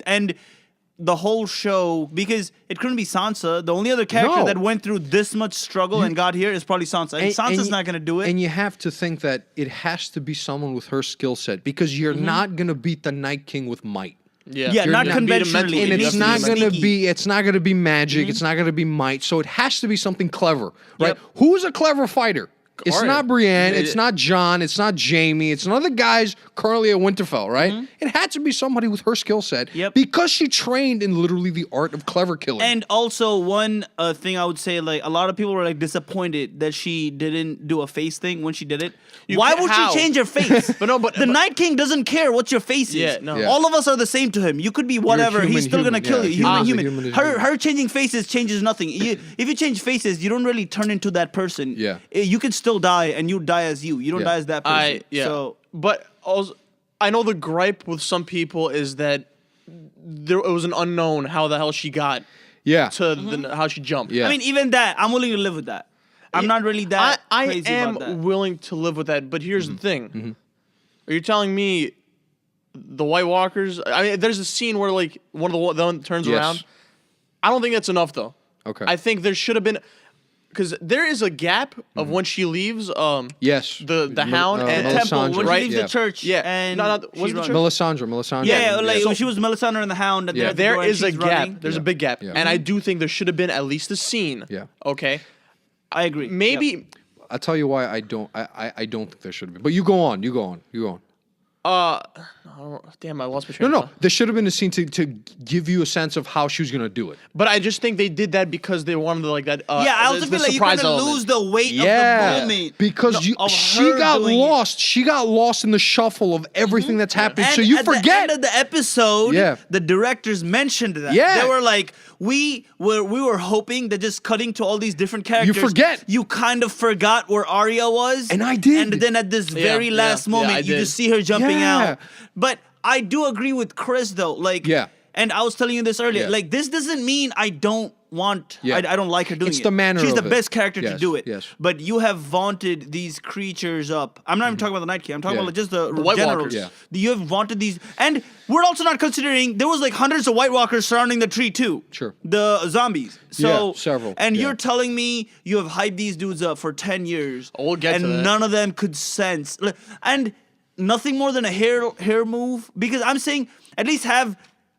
and the whole show, because it couldn't be Sansa. The only other character No. that went through this much struggle and got here is probably Sansa. And Sansa's not going to do it. And you have to think that it has to be someone with her skill set because you're not going to beat the Night King with might. Yeah. Yeah, You're not not- conventionally. And It it's needs to not be going to sneaky. be it's not going to be magic, it's not going to be might. So it has to be something clever, right? Yep. Who's a clever fighter? It's Arya. not Brienne. It's not Jon. It's not Jamie. It's none of the guys currently at Winterfell, right? It had to be somebody with her skill set Yep. because she trained in literally the art of clever killing. And also one thing I would say, like a lot of people were like disappointed that she didn't do a face thing when she did it. Why would how? she change her face? But the Night King doesn't care what your face is. Yeah, no. Yeah. All of us are the same to him. You could be whatever. human, He's still gonna human, kill yeah. you. Human Human, is a human. human is a human. Her changing faces changes nothing. If you change faces, you don't really turn into that person. Yeah. You can still die, and you die as you. You don't Yeah. die as that person. So but also, I know the gripe with some people is that it was an unknown how the hell she got yeah. to how she jumped. Yeah. I mean, even that, I'm willing to live with that. I'm not really that I crazy am about that. willing to live with that, but here's Mm-hmm. the thing: are you telling me the White Walkers? I mean, there's a scene where like one of the one turns Yes. around. I don't think that's enough, though. Okay. I think there should have been, because there is a gap of when she leaves. Yes. The Hound and the temple Melisandre. when right? she leaves Yeah. the church. Yeah. and No, no, was she it the runs. church? Melisandre. Yeah, like So- when she was Melisandre and the Hound. And Yeah. they're at the There door and is a she's gap. running. There's a Yeah. big gap, Yeah. and I do think there should have been at least a scene. Yeah. Okay. I agree. Maybe. Yep. I'll tell you why I don't think there should be. But you go on. You go on. Damn, I lost my No, train. of no. thought. There should have been a scene to give you a sense of how she was gonna do it. But I just think they did that because they wanted to like that. Yeah, I also the feel like you surprise kind of element. lose the weight of Yeah, the moment. because of she her got doing it. lost. She got lost in the shuffle of everything that's happening. And So you at the forget. end of the episode, Yeah. the directors mentioned that. Yeah. They were like, we were hoping that just cutting to all these different characters. forget. You kind of forgot where Arya was. And I did. And then at this very yeah, last yeah, moment, I you did. just see her jumping Yeah. out. But I do agree with Chris though. Like, Yeah. And I was telling you this earlier. Yeah. Like, this doesn't mean I don't want. Yeah. I don't like her doing It's it. the manner She's of the it. best character to Yes, do it. yes. But you have vaunted these creatures up. I'm not even talking about the Night King. I'm talking Yeah. about just the White generals. Walkers. Yeah. You have vaunted these, and we're also not considering there was like hundreds of White Walkers surrounding the tree too. Sure. The zombies. So Yeah, several, And yeah. you're telling me you have hyped these dudes up for 10 years, We'll get and to that. none of them could sense, and nothing more than a hair move. Because I'm saying at least have.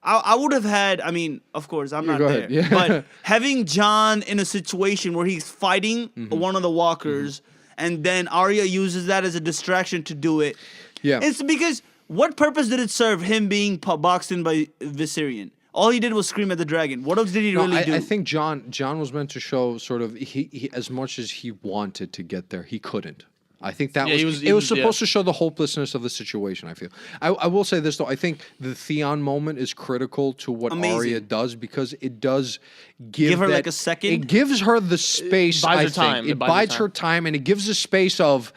I would have had. I mean, of course, I'm not go there. ahead. Yeah. But having John in a situation where he's fighting Mm-hmm. one of the walkers, and then Arya uses that as a distraction to do it. Yeah. It's because what purpose did it serve him being boxed in by Viserion? All he did was scream at the dragon. What else did he No, really do? I think John was meant to show sort of he as much as he wanted to get there, he couldn't. I think that Yeah, was he it was- was supposed yeah. to show the hopelessness of the situation. I feel. I will say this though. I think the Theon moment is critical to what Amazing. Arya does because it does give her, that- like, a second? It gives her the space. buys I her think. time. It buys her time, and it gives a space of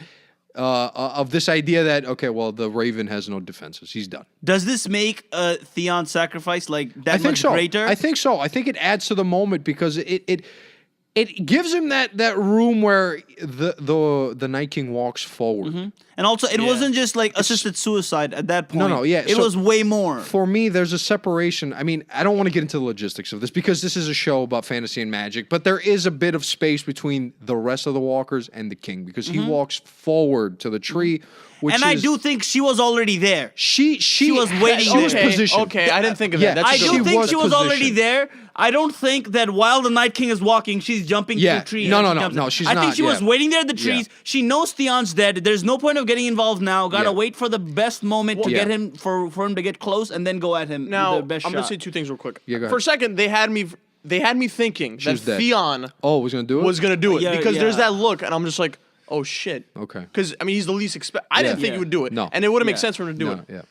this idea that okay, well, the Raven has no defenses. He's done. Does this make a Theon sacrifice like that I think much so. greater? I think so. I think it adds to the moment because it gives him that room where the Night King walks forward. And also, it wasn't just like assisted suicide at that point. no, yeah, It so- was way more. For me, there's a separation. I mean, I don't want to get into the logistics of this because this is a show about fantasy and magic, but there is a bit of space between the rest of the walkers and the king because he walks forward to the tree, which And is, I do think she was already there. she was waiting She was there. positioned. Okay, I didn't think of Yeah, that. That's I a good do one. think was she was already positioned. there. I don't think that while the Night King is walking, she's jumping Yeah. through trees. No, and no, she no, jumps no, in. she's I think not, she was yeah. waiting there at the Yeah. trees. She knows Theon's dead. There's no point of getting involved now. Gotta Yeah. wait for the best moment to Yeah. get him for him to get close and then go at him. Now, with the best I'm gonna shot. say two things real quick. Yeah, go For a ahead. second, they had me thinking that was dead. Theon Oh, was gonna do it? was gonna do it Yeah, because there's yeah. that look, and I'm just like, oh shit. Okay. Because I mean, he's the least I didn't think Yeah. he would do it. No. And it would have made Yeah. sense for him to do No, it. yeah.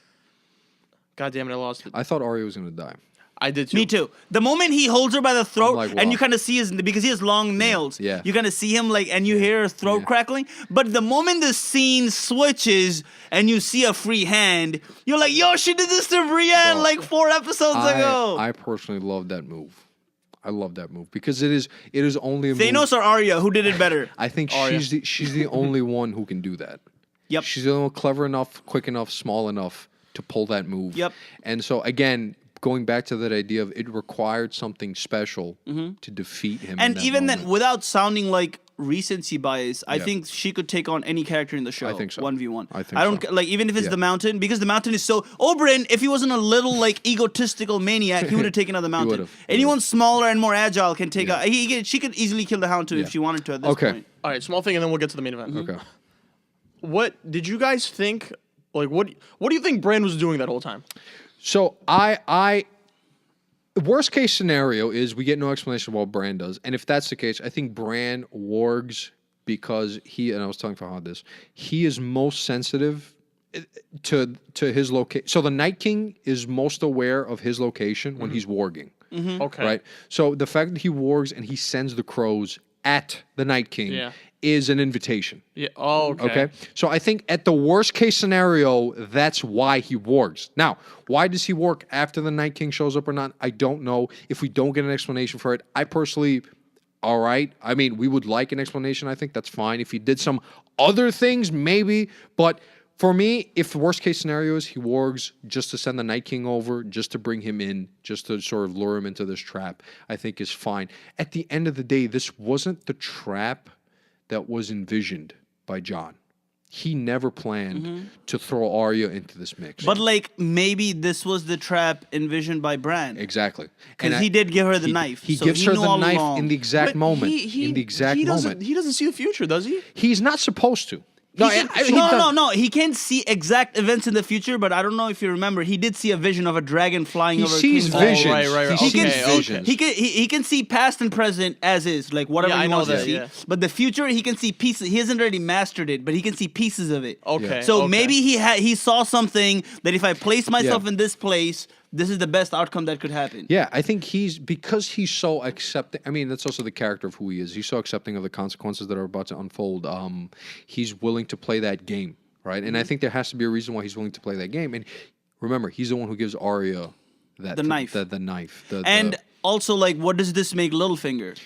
God damn it, I lost it. I thought Arya was gonna die. I did too. Me too. The moment he holds her by the throat, like, and wow. you kind of see his because he has long nails. Yeah. You kind of see him and you hear her throat Yeah. crackling. But the moment the scene switches and you see a free hand, you're like, "Yo, she did this to Brienne Bro, like 4 episodes ago." I personally love that move. I love that move because it is only a Thanos move. or Arya, who did it better? I think Arya. she's the only one who can do that. Yep. She's the only one clever enough, quick enough, small enough to pull that move. Yep. And so again, going back to that idea of it required something special to defeat him. And in that even moment. then, without sounding like recency bias, I Yeah. think she could take on any character in the show. I think so. 1v1. I think I don't so. like even if it's Yeah. the Mountain, because the Mountain is so Oberyn. If he wasn't a little like egotistical maniac, he would have taken out the Mountain. would've. Anyone smaller and more agile can take Yeah. out. She could easily kill the Hound too Yeah. if she wanted to at this Okay. point. All right, small thing, and then we'll get to the main event. Okay. What did you guys think? Like, what do you think Bran was doing that whole time? So worst case scenario is we get no explanation of what Bran does, and if that's the case, I think Bran wargs because and I was telling Fahad this, he is most sensitive to his location. So the Night King is most aware of his location when he's warging, Okay. right? So the fact that he wargs and he sends the crows at the Night King Yeah. is an invitation. Yeah. Oh, okay. Okay. So I think at the worst case scenario, that's why he wargs. Now, why does he warg after the Night King shows up or not? I don't know. If we don't get an explanation for it, I personally, all right. I mean, we would like an explanation. I think that's fine. If he did some other things, maybe. But for me, if the worst case scenario is he wargs just to send the Night King over, just to bring him in, just to sort of lure him into this trap, I think is fine. At the end of the day, this wasn't the trap that was envisioned by Jon. He never planned to throw Arya into this mix. But like maybe this was the trap envisioned by Bran. Exactly. Because he did give her the knife. He so gives her knew the all knife along. in the exact But moment. he in the exact doesn't, moment. He doesn't see the future, does he? He's not supposed to. No, No. He can't see exact events in the future, but I don't know if you remember, he did see a vision of a dragon flying He over sees King's Hall. visions. right. He He can sees see visions. he can see past and present as is, like whatever Yeah, he I know wants to that, see. yeah. But the future, he can see pieces. He hasn't already mastered it, but he can see pieces of it. Okay. So okay. maybe he saw something that if I place myself Yeah. in this place, this is the best outcome that could happen. Yeah, I think because he's so accepting. I mean, that's also the character of who he is. He's so accepting of the consequences that are about to unfold. He's willing to play that game, right? And I think there has to be a reason why he's willing to play that game. And remember, he's the one who gives Arya The knife. the knife. And also, like, what does this make Littlefinger?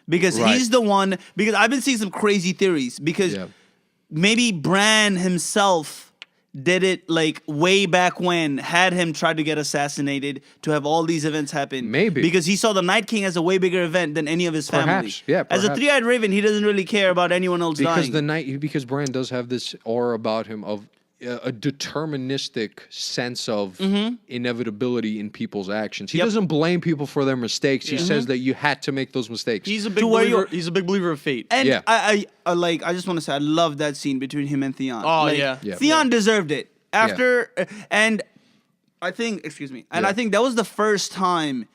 Because Right. he's the one. Because I've been seeing some crazy theories. Because Yeah. maybe Bran himself did it like way back when, had him try to get assassinated to have all these events happen. Maybe. Because he saw the Night King as a way bigger event than any of his family. Perhaps, yeah, As a perhaps. three-eyed raven, he doesn't really care about anyone else because dying. because Bran does have this aura about him of a deterministic sense of inevitability in people's actions. He Yep. doesn't blame people for their mistakes. He Yeah. says that you had to make those mistakes. he's a big where believer. you're- He's a big believer of fate. And Yeah. I like. I just want to say, I love that scene between him and Theon. Oh, Like, yeah. Yeah. Theon deserved it after, and I think, Yeah. I think that was the first time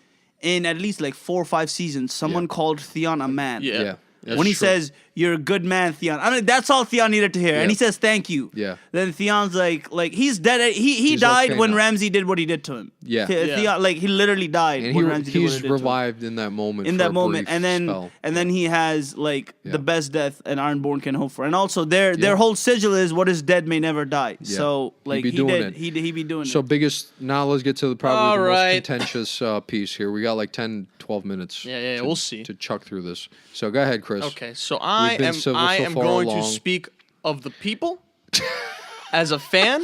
in at least like 4 or 5 seasons someone called Theon a man. Yeah. Yeah. That's When he true. says, "You're a good man, Theon," I mean that's all Theon needed to hear, and Yeah. he says, "Thank you." Yeah. Then Theon's like he's dead. He He's died okay when now. Ramsay did what he did to him. Yeah. Yeah. Theon, like he literally died and when Ramsay did what he he's did to him. revived in that moment. In for that a moment, brief and then spell. he has like Yeah. the best death an Ironborn can hope for, and also their Yeah. whole sigil is what is dead may never die. Yeah. So like be he doing did, it. he be doing So it. biggest. Now let's get to the probably All the right. most contentious piece here. We got like 10, 12 minutes. Yeah, to- we'll see. to chuck through this. So go ahead, Chris. Okay, so I been am civil I so am far going along. to speak of the people as a fan,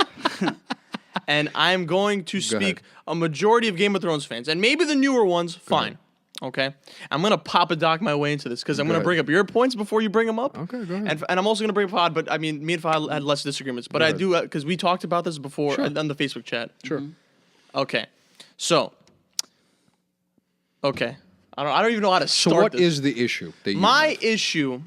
and I'm going to Go ahead. speak a majority of Game of Thrones fans, and maybe the newer ones. Fine, okay. I'm gonna pop a doc my way into this because I'm Go gonna ahead. bring up your points before you bring them up. Okay, go ahead. And I'm also gonna bring up Fahad, but I mean, me and Fahad had less disagreements, but Go I ahead. do because we talked about this before Sure. on the Facebook chat. Sure. Okay, so okay, I don't even know how to So start what this. is the issue that you My have? issue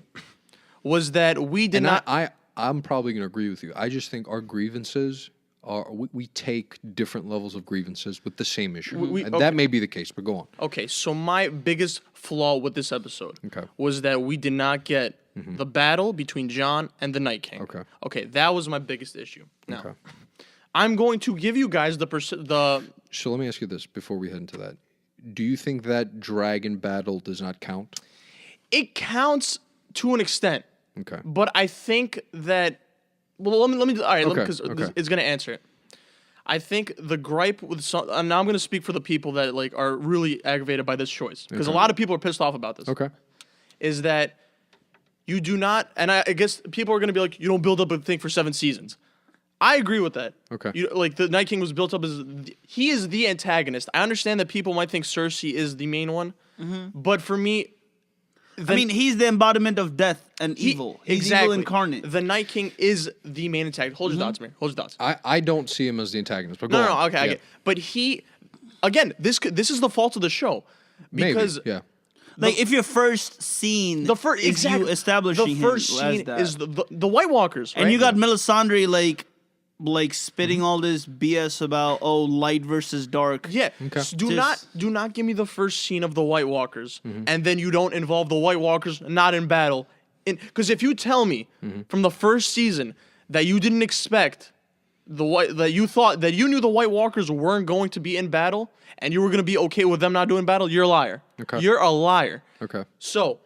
was that we did And not. I'm probably going to agree with you. I just think our grievances are we take different levels of grievances with the same issue. And okay. that may be the case, but go on. Okay, so my biggest flaw with this episode Okay. was that we did not get the battle between Jon and the Night King. Okay. Okay, that was my biggest issue. Now, Okay. I'm going to give you guys the So let me ask you this before we head into that. Do you think that dragon battle does not count? it counts to an extent, Okay. but I think that let me all right, Okay, because okay. it's going to answer it. I think the gripe with some, and now I'm going to speak for the people that like are really aggravated by this choice because a Okay. lot of people are pissed off about this. Okay. Is that you do not, and I guess people are going to be like, you don't build up a thing for 7 seasons. I agree with that. Okay. Like the Night King was built up as he is the antagonist. I understand that people might think Cersei is the main one, but for me, I mean, he's the embodiment of death and evil. He's exactly. evil incarnate. The Night King is the main antagonist. Hold your thoughts, man. Hold your thoughts. I don't see him as the antagonist. But go No, on. okay, I Yeah. get. But he, again, this is the fault of the show, Maybe, because yeah. Like if your first scene the first is exactly you establishing the first him as scene that. is the White Walkers, right? and you got Melisandre like spitting all this BS about light versus dark. Yeah. Okay. So do Just- not give me the first scene of the White Walkers, and then you don't involve the White Walkers not in battle. Because if you tell me from the first season that you didn't expect that you knew the White Walkers weren't going to be in battle, and you were going to be okay with them not doing battle, you're a liar. Okay. You're a liar. Okay. So,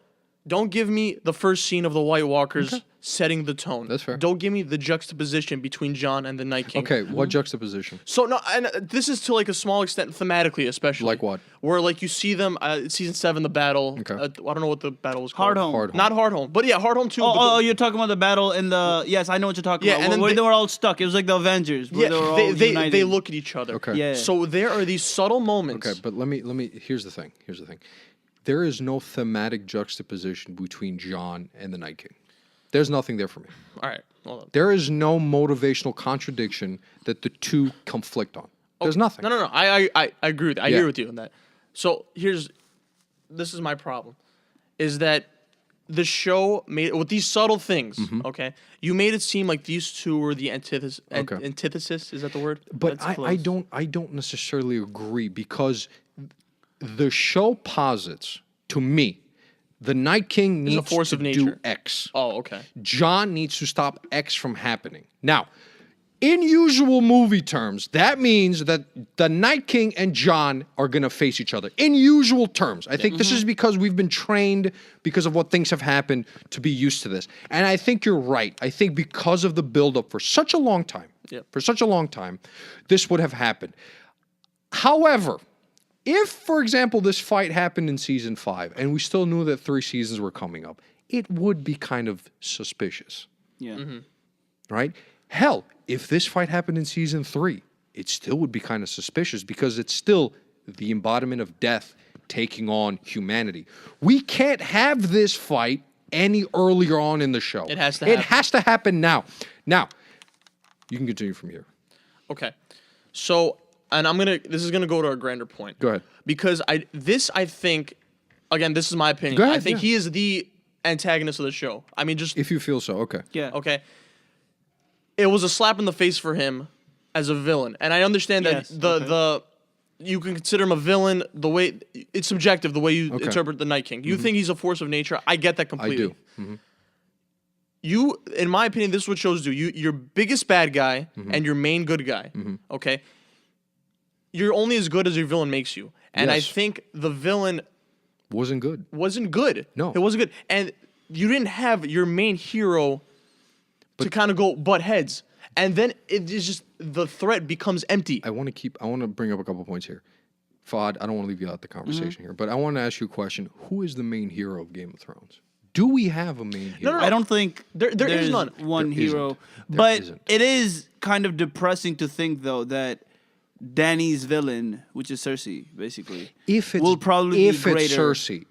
don't give me the first scene of the White Walkers setting the tone. That's fair. Don't give me the juxtaposition between Jon and the Night King. Okay, what juxtaposition? So no, and this is to like a small extent thematically, especially. Like what? Where like you see them, season 7, the battle. Okay. I don't know what the battle was called. Hardhome. Hardhome. Not Hardhome, but yeah, Hardhome too. Oh, you're talking about the battle in the. Yes, I know what you're talking Yeah, about. and then Where they- they were all stuck. It was like the Avengers. Where yeah, they were all they united. look at each other. Okay. Yeah. So there are these subtle moments. Okay, but let me. Here's the thing. There is no thematic juxtaposition between Jon and the Night King. There's nothing there for me. All right, hold on. There is no motivational contradiction that the two conflict on. There's nothing. No. I agree with. I Yeah. agree with you on that. So this is my problem, is that the show made with these subtle things. Okay, you made it seem like these two were the antithesis. Okay. Antithesis, is that the word? But That's I close. don't necessarily agree, because the show posits to me the Night King It's a needs force to of do nature. X. Oh, okay. Jon needs to stop X from happening. Now, in usual movie terms, that means that the Night King and Jon are going to face each other. In usual terms. I think this is because we've been trained, because of what things have happened, to be used to this. And I think you're right. I think because of the buildup for such a long time, this would have happened. However, if, for example, this fight happened in season 5 and we still knew that 3 seasons were coming up, it would be kind of suspicious. Yeah. Right? Hell, if this fight happened in season 3, it still would be kind of suspicious, because it's still the embodiment of death taking on humanity. We can't have this fight any earlier on in the show. It has to It happen. has to happen now. Now, you can continue from here. Okay. So, and this is gonna go to a grander point. Go ahead. Because I think, again, this is my opinion. Go ahead, I think yeah. he is the antagonist of the show. I mean, just If you feel so, okay. Yeah. okay. It was a slap in the face for him as a villain, and I understand that Yes, the you can consider him a villain. The way it's subjective, the way you Okay. interpret the Night King. You think he's a force of nature. I get that I completely. do. You, in my opinion, this is what shows do. Your biggest bad guy and your main good guy. Okay. You're only as good as your villain makes you, and I Yes. think the villain Wasn't good. wasn't good. No. It wasn't good, and you didn't have your main hero to kind of go butt heads, and then it is just the threat becomes empty. I want to bring up a couple points here. Fahd, I don't want to leave you out the conversation here, but I want to ask you a question. Who is the main hero of Game of Thrones? Do we have a main hero? no. I don't think There is there's none. one There hero. isn't. There But isn't. it is kind of depressing to think, though, that Dany's villain, which is Cersei, basically, will probably be it's greater. Cersei.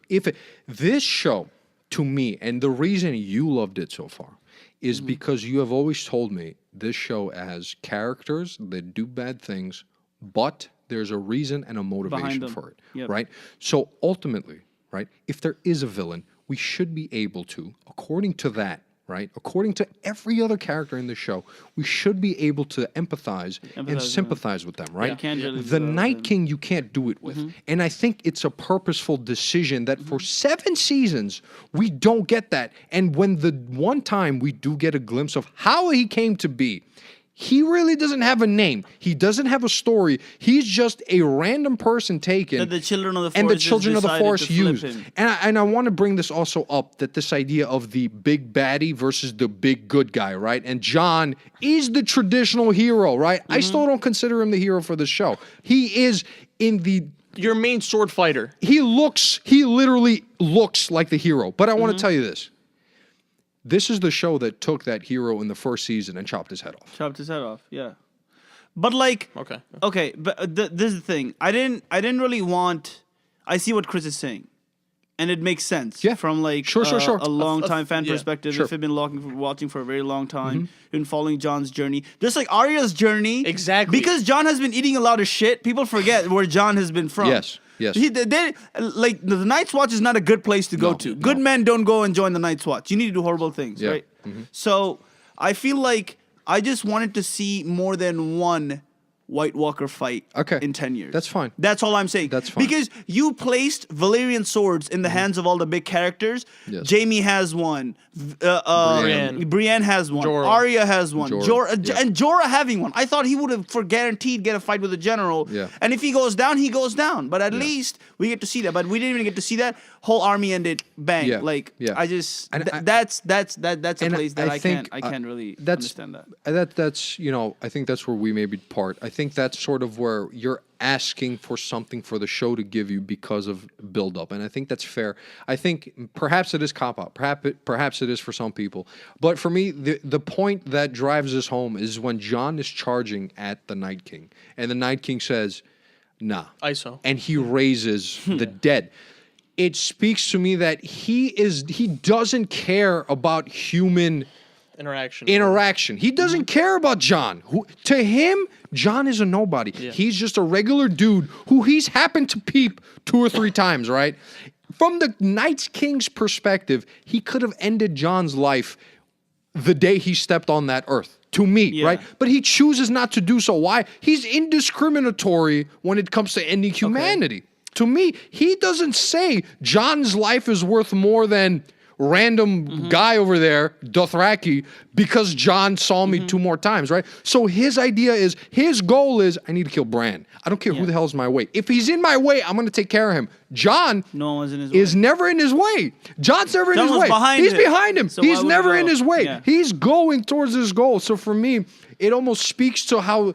This show, to me, and the reason you loved it so far, is because you have always told me this show has characters that do bad things, but there's a reason and a motivation them. for it, Yep. right? So ultimately, right, if there is a villain, we should be able to, according to that, right, according to every other character in the show, we should be able to empathize and with them. sympathize with them, right? You can't really The do that with Night them. King, you can't do it with. And I think it's a purposeful decision that for 7 seasons, we don't get that. And when the one time we do get a glimpse of how he came to be, he really doesn't have a name. He doesn't have a story. He's just a random person taken. That the children of the forest and the just children of the decided forest to flip use. him. And I want to bring this also up, that this idea of the big baddie versus the big good guy, right? And Jon is the traditional hero, right? I still don't consider him the hero for the show. He is in the Your main sword fighter. he literally looks like the hero. But I want to tell you this. This is the show that took that hero in the first season and chopped his head off. Chopped his head off, yeah. But like, Okay. but this is the thing. I didn't really want. I see what Chris is saying. And it makes sense Yeah. from like Sure. a long time fan yeah, perspective. sure. If you've been watching for a very long time, been following John's journey, just like Arya's journey. Exactly. Because John has been eating a lot of shit. People forget where John has been from. Yes. Like the Night's Watch is not a good place to go to. Good men don't go and join the Night's Watch. You need to do horrible things, Yeah. right? So I feel like I just wanted to see more than one White Walker fight Okay. in 10 years. That's fine. That's all I'm saying. That's fine. Because you placed Valyrian swords in the hands of all the big characters. Yes. Jamie has one. Brienne. Brienne has one. Jorah. Arya has one. Jorah, yeah. And Jorah having one. I thought he would have for guaranteed get a fight with a general. Yeah. And if he goes down, he goes down. But at least we get to see that. But we didn't even get to see that. Whole army ended bang. Yeah. Like Yeah. I just And that's a and place that I think, can't really that's, understand that. That's I think that's where we maybe part. I think that's sort of where you're asking for something for the show to give you because of build up, and I think that's fair. I think perhaps it is cop out, perhaps it is for some people, but for me, the point that drives this home is when Jon is charging at the Night King, and the Night King says, "Nah," ISO. and he raises the dead. It speaks to me that he doesn't care about human interaction. He doesn't care about Jon. To him, Jon is a nobody. Yeah. He's just a regular dude who he's happened to peep 2 or 3 times, right? From the Night King's perspective, he could have ended Jon's life the day he stepped on that earth. To me, Yeah. right? But he chooses not to do so. Why? He's indiscriminatory when it comes to ending humanity. To me, he doesn't say Jon's life is worth more than random guy over there, Dothraki, because Jon saw me 2 more times, right? So his goal is, I need to kill Bran. I don't care who the hell's in my way. If he's in my way, I'm going to take care of him. Jon No one's in his is way. never in his way. Jon's never in Jon his was way. behind He's him. behind him. So why He's would he never go? in his way. Yeah. He's going towards his goal. So for me, it almost speaks to how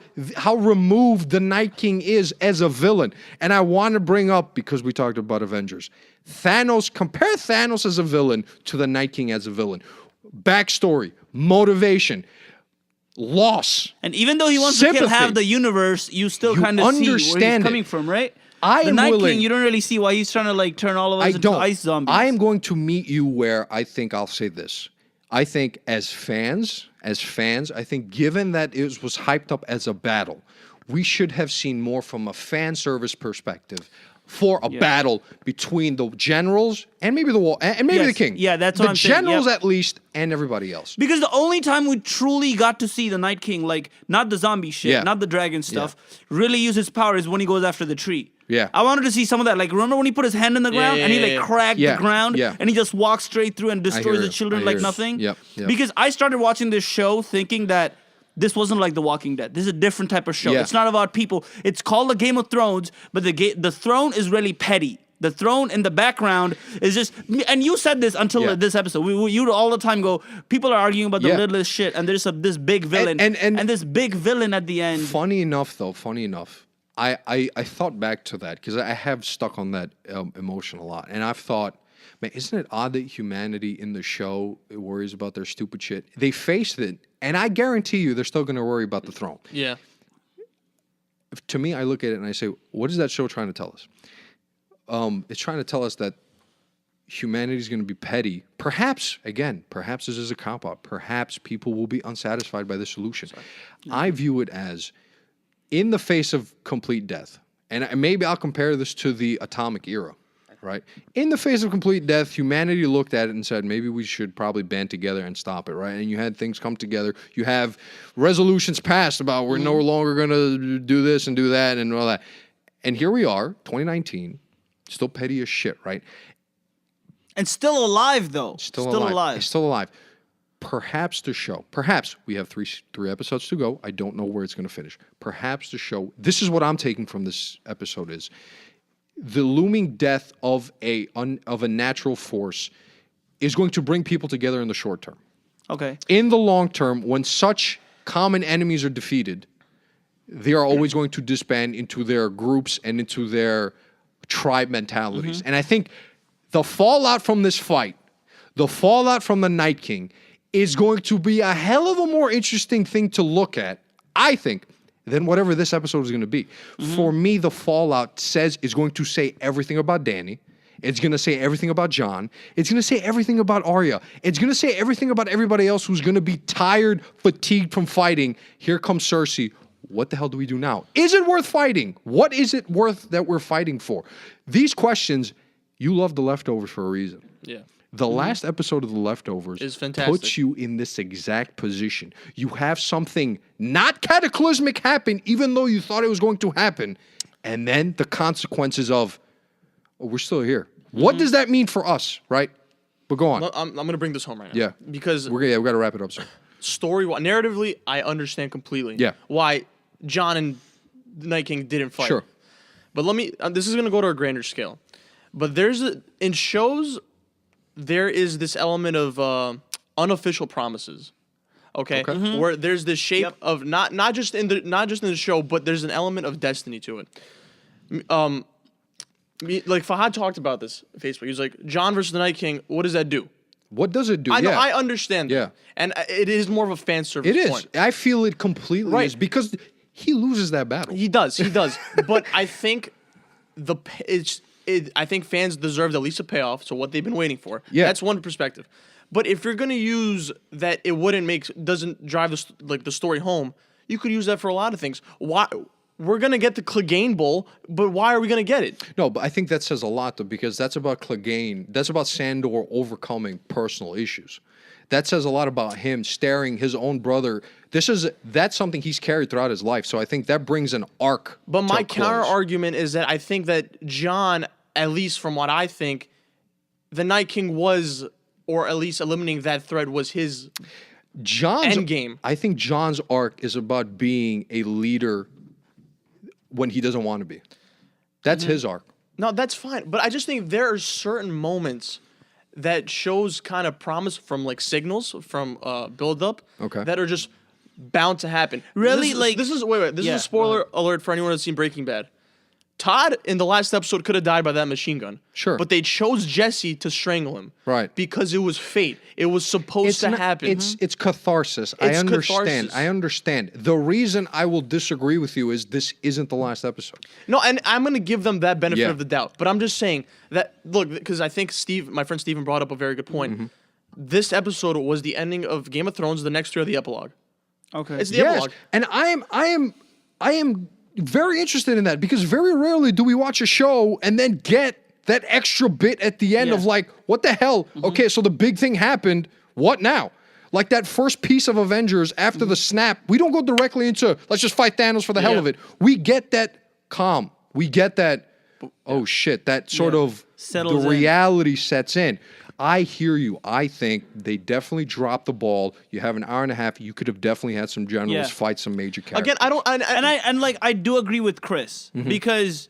removed the Night King is as a villain. And I want to bring up, because we talked about Avengers, compare Thanos as a villain to the Night King as a villain. Backstory, motivation, loss. And even though he wants to kill Sympathy. half the universe, you still You kind of see where he's understand it. coming from, right? I the am Night willing- King, you don't really see why he's trying to like turn all of us I into don't. ice zombies. I am going to meet you where I think I'll say this. I think as fans, I think given that it was hyped up as a battle, we should have seen more from a fan service perspective for a battle between the generals and maybe the Yes. king. Yeah, that's what the I'm saying. generals Yep. at least and everybody else. Because the only time we truly got to see the Night King, like not the zombie shit, Yeah. not the dragon stuff, really use his power is when he goes after the tree. Yeah. I wanted to see some of that. Like, remember when he put his hand in the ground and he like cracked Yeah, the ground yeah. and he just walks straight through and destroys hear the you. children I like hear you. nothing? Yep. Because I started watching this show thinking that this wasn't like The Walking Dead. This is a different type of show. Yeah. It's not about people. It's called the Game of Thrones, but the throne is really petty. The throne in the background is just, and you said this until Yeah. this episode. You'd all the time go, people are arguing about the Yeah. littlest shit, and there's this big villain, and this big villain at the end. Funny enough, I thought back to that because I have stuck on that emotion a lot. And I've thought, man, isn't it odd that humanity in the show worries about their stupid shit? They faced it, and I guarantee you they're still going to worry about the throne. Yeah. To me, I look at it and I say, what is that show trying to tell us? It's trying to tell us that humanity is going to be petty. Perhaps this is a cop-out. Perhaps people will be unsatisfied by the solution. I view it as, in the face of complete death, and maybe I'll compare this to the atomic era, right? In the face of complete death, humanity looked at it and said, maybe we should probably band together and stop it, right? And you had things come together. You have resolutions passed about we're no longer going to do this and do that and all that. And here we are, 2019, still petty as shit, right? And still alive, though. Still alive. Perhaps the show. Perhaps we have three episodes to go. I don't know where it's going to finish. Perhaps the show. This is what I'm taking from this episode: is the looming death of a natural force is going to bring people together in the short term. Okay. In the long term, when such common enemies are defeated, they are always going to disband into their groups and into their tribe mentalities. And I think the fallout from this fight, the fallout from the Night King, is going to be a hell of a more interesting thing to look at, I think, than whatever this episode is going to be. For me, the fallout is going to say everything about Dany. It's going to say everything about Jon. It's going to say everything about Arya. It's going to say everything about everybody else who's going to be tired, fatigued from fighting. Here comes Cersei. What the hell do we do now? Is it worth fighting? What is it worth that we're fighting for? These questions, you love The Leftovers for a reason. Yeah. The last episode of The Leftovers Is fantastic. puts you in this exact position. You have something not cataclysmic happen, even though you thought it was going to happen. And then the consequences of, oh, we're still here. What does that mean for us, right? But go on. I'm going to bring this home right now. Yeah. Because we got to wrap it up, sir. narratively, I understand completely. Yeah. Why Jon and the Night King didn't fight. Sure. But this is going to go to a grander scale. But in shows, there is this element of unofficial promises. Okay? Where there's this shape of not just in the show, but there's an element of destiny to it. Like Fahad talked about this on Facebook. He was like, Jon versus the Night King, what does that do? What does it do? I know, Yeah. I understand that. Yeah. And it is more of a fan service It is. point. I feel it completely Right. is because he loses that battle. He does. But I think I think fans deserve at least a payoff. So what they've been waiting for. Yeah. That's one perspective. But if you're gonna use that, doesn't drive the story home. You could use that for a lot of things. Why? We're gonna get the Clegane Bowl, but why are we gonna get it? No, but I think that says a lot, though, because that's about Clegane. That's about Sandor overcoming personal issues. That says a lot about him staring his own brother. That's something he's carried throughout his life. So I think that brings an arc. But my to a close. counter argument is that I think that Jon, at least from what I think, the Night King was, or at least eliminating that threat was his Jon's endgame. I think Jon's arc is about being a leader when he doesn't want to be. That's his arc. No, that's fine. But I just think there are certain moments that shows kind of promise from like signals from build up Okay. that are just bound to happen. Really? This is wait. This Yeah, is a spoiler alert for anyone who's seen Breaking Bad. Todd in the last episode could have died by that machine gun. Sure. But they chose Jesse to strangle him. Right. Because it was fate. It was supposed to happen. It's catharsis. I It's understand. catharsis. I understand. The reason I will disagree with you is this isn't the last episode. No, and I'm going to give them that benefit Yeah. of the doubt. But I'm just saying that, look, because I think my friend Steven brought up a very good point. Mm-hmm. This episode was the ending of Game of Thrones. The next three are the epilogue. Okay. It's the Yes, epilogue. and I am very interested in that because very rarely do we watch a show and then get that extra bit at the end Yeah. of like, what the hell? Okay, so the big thing happened. What now? Like that first piece of Avengers after the snap, we don't go directly into let's just fight Thanos for the hell Yeah. of it. We get that calm. We get that. Oh shit! That sort of Settles the in. reality sets in. I hear you. I think they definitely dropped the ball. You have an hour and a half. You could have definitely had some generals Yeah. fight some major characters. Again, I don't. I do agree with Chris because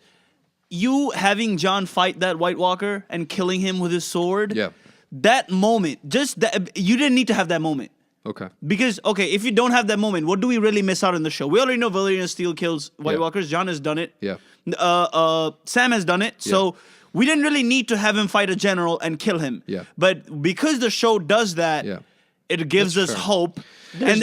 you having Jon fight that White Walker and killing him with his sword. Yeah. That moment, just that you didn't need to have that moment. Okay. Because, okay, if you don't have that moment, what do we really miss out in the show? We already know Valyrian Steel kills White Yeah. Walkers. Jon has done it. Yeah. Sam has done it. So we didn't really need to have him fight a general and kill him. Yeah. But because the show does that, Yeah. it gives That's us fair. hope. And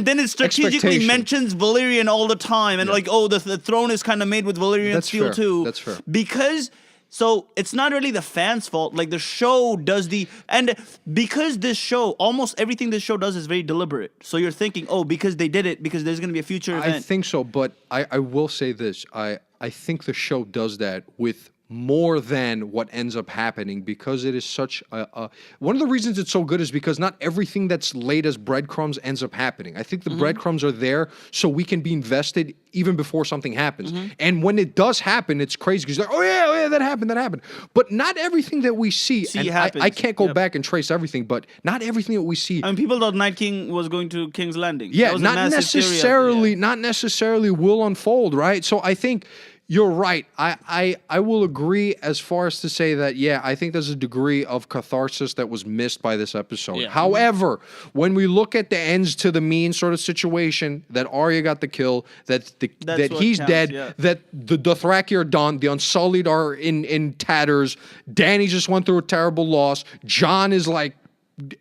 then it strategically Expectation. mentions Valyrian all the time. And like, oh, the throne is kind of made with Valyrian That's steel fair. too. That's fair. Because... So it's not really the fans' fault. Like the show does and because this show, almost everything this show does is very deliberate. So you're thinking, oh, because they did it, because there's going to be a future event. I think so, but I will say this. I think the show does that with more than what ends up happening because it is such a one of the reasons it's so good is because not everything that's laid as breadcrumbs ends up happening. I think the breadcrumbs are there so we can be invested even before something happens. And when it does happen, it's crazy because like, oh yeah, that happened. But not everything that we see, and happens. I can't go Yep. back and trace everything, but not everything that we see. I mean, people thought Night King was going to King's Landing. Yeah, That was a not massive theory out there. not necessarily will unfold, right? So I think you're right. I will agree as far as to say that, yeah, I think there's a degree of catharsis that was missed by this episode. Yeah. However, when we look at the ends to the mean sort of situation, that Arya got the kill, that That's what he's counts, dead, yeah. that the Dothraki are done, the Unsullied are in tatters, Dany just went through a terrible loss, Jon is like,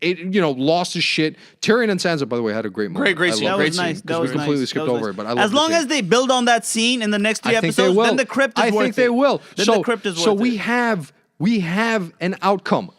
lost his shit. Tyrion and Sansa, by the way, had a great moment. Great I scene, love That it. was nice. That Because was we completely nice. skipped That was over nice. it, but I love as the long scene. as they build on that scene in the next three I think they episodes, will. then the crypt is I worth think they it. will. Then so the crypt is worth so it. we have we have an outcome.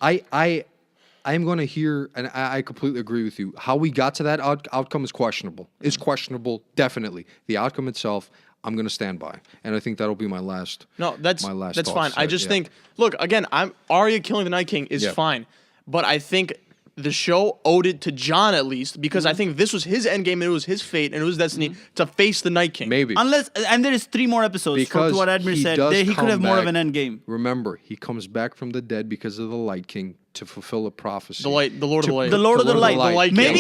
I'm going to hear, and I completely agree with you. How we got to that outcome is questionable. It's questionable, definitely. The outcome itself, I'm going to stand by, and I think that'll be my last. No, that's thoughts fine. I there, just yeah. think, look, again, Arya killing the Night King is Yeah. fine, but I think the show owed it to Jon at least because I think this was his endgame and it was his fate and it was destiny to face the Night King. Maybe. Unless, and there is 3 more episodes. Because to what Admir he said, does he could come have more of back- an end game. Remember, he comes back from the dead because of the Light King to fulfill a prophecy. The Lord of the Light. The Lord of the Light. Light King. Maybe,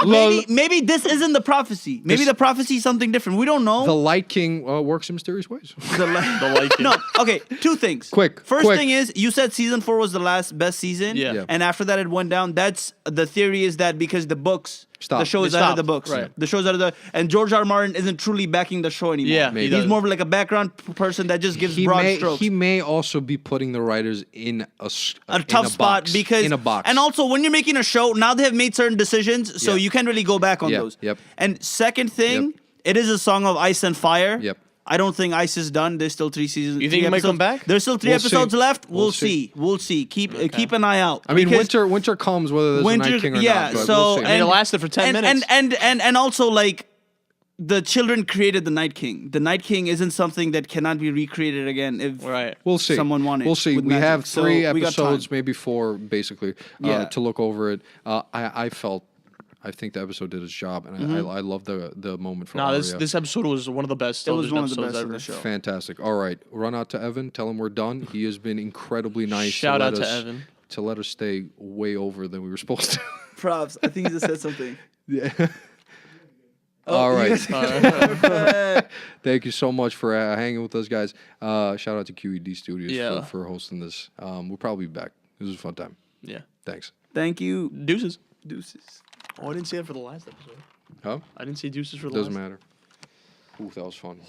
Light maybe this isn't the prophecy. Maybe This- the prophecy is something different. We don't know. The Light King works in mysterious ways. The Light- The Light King. No, okay, 2 things. Quick, First quick. thing is, you said season 4 was the best season. Yeah. Yeah. And after that, it went down. That's the theory is that because the books, Stop. the show is They out of the stopped. books. Right. The show's out of the, and George R. R. Martin isn't truly backing the show anymore. Yeah, Maybe. he He's does. more of like a background person that just gives broad strokes. He may also be putting the writers in A tough spot box, because in a box. and also when you're making a show now they have made certain decisions so Yeah. you can't really go back on Yeah, those. yep. And second thing, Yep. it is a song of ice and fire. Yep. I don't think Ice is done. There's still 3 seasons. You think 3 he might come episodes. back? There's still 3 We'll see. episodes left. We'll We'll see. see. We'll see. Keep an eye out. I mean, Because winter comes whether there's a Night King or yeah. not. But So we'll see. I mean, it lasted for 10 minutes. And also like the children created the Night King. The Night King isn't something that cannot be recreated again if Right. We'll see. someone wanted. We'll see. with We magic. have So 3 we got time. episodes, maybe 4, basically, Yeah. to look over it. I think the episode did its job, and Mm-hmm. I love the moment for No, Arya. this episode was one of the best. It was television one of the episodes best ever. of the show. Fantastic. All right, run out to Evan. Tell him we're done. He has been incredibly nice. Shout to out let to us, Evan. to let us stay way over than we were supposed to. Props. I think he just said something. Yeah. Oh, All right. Uh, Thank you so much for hanging with us, guys. Shout out to QED Studios Yeah. for hosting this. We'll probably be back. This was a fun time. Yeah. Thanks. Thank you. Deuces. Deuces. Oh, I didn't see it for the last episode. Huh? I didn't see deuces for the Doesn't last. matter. Ooh, that was fun.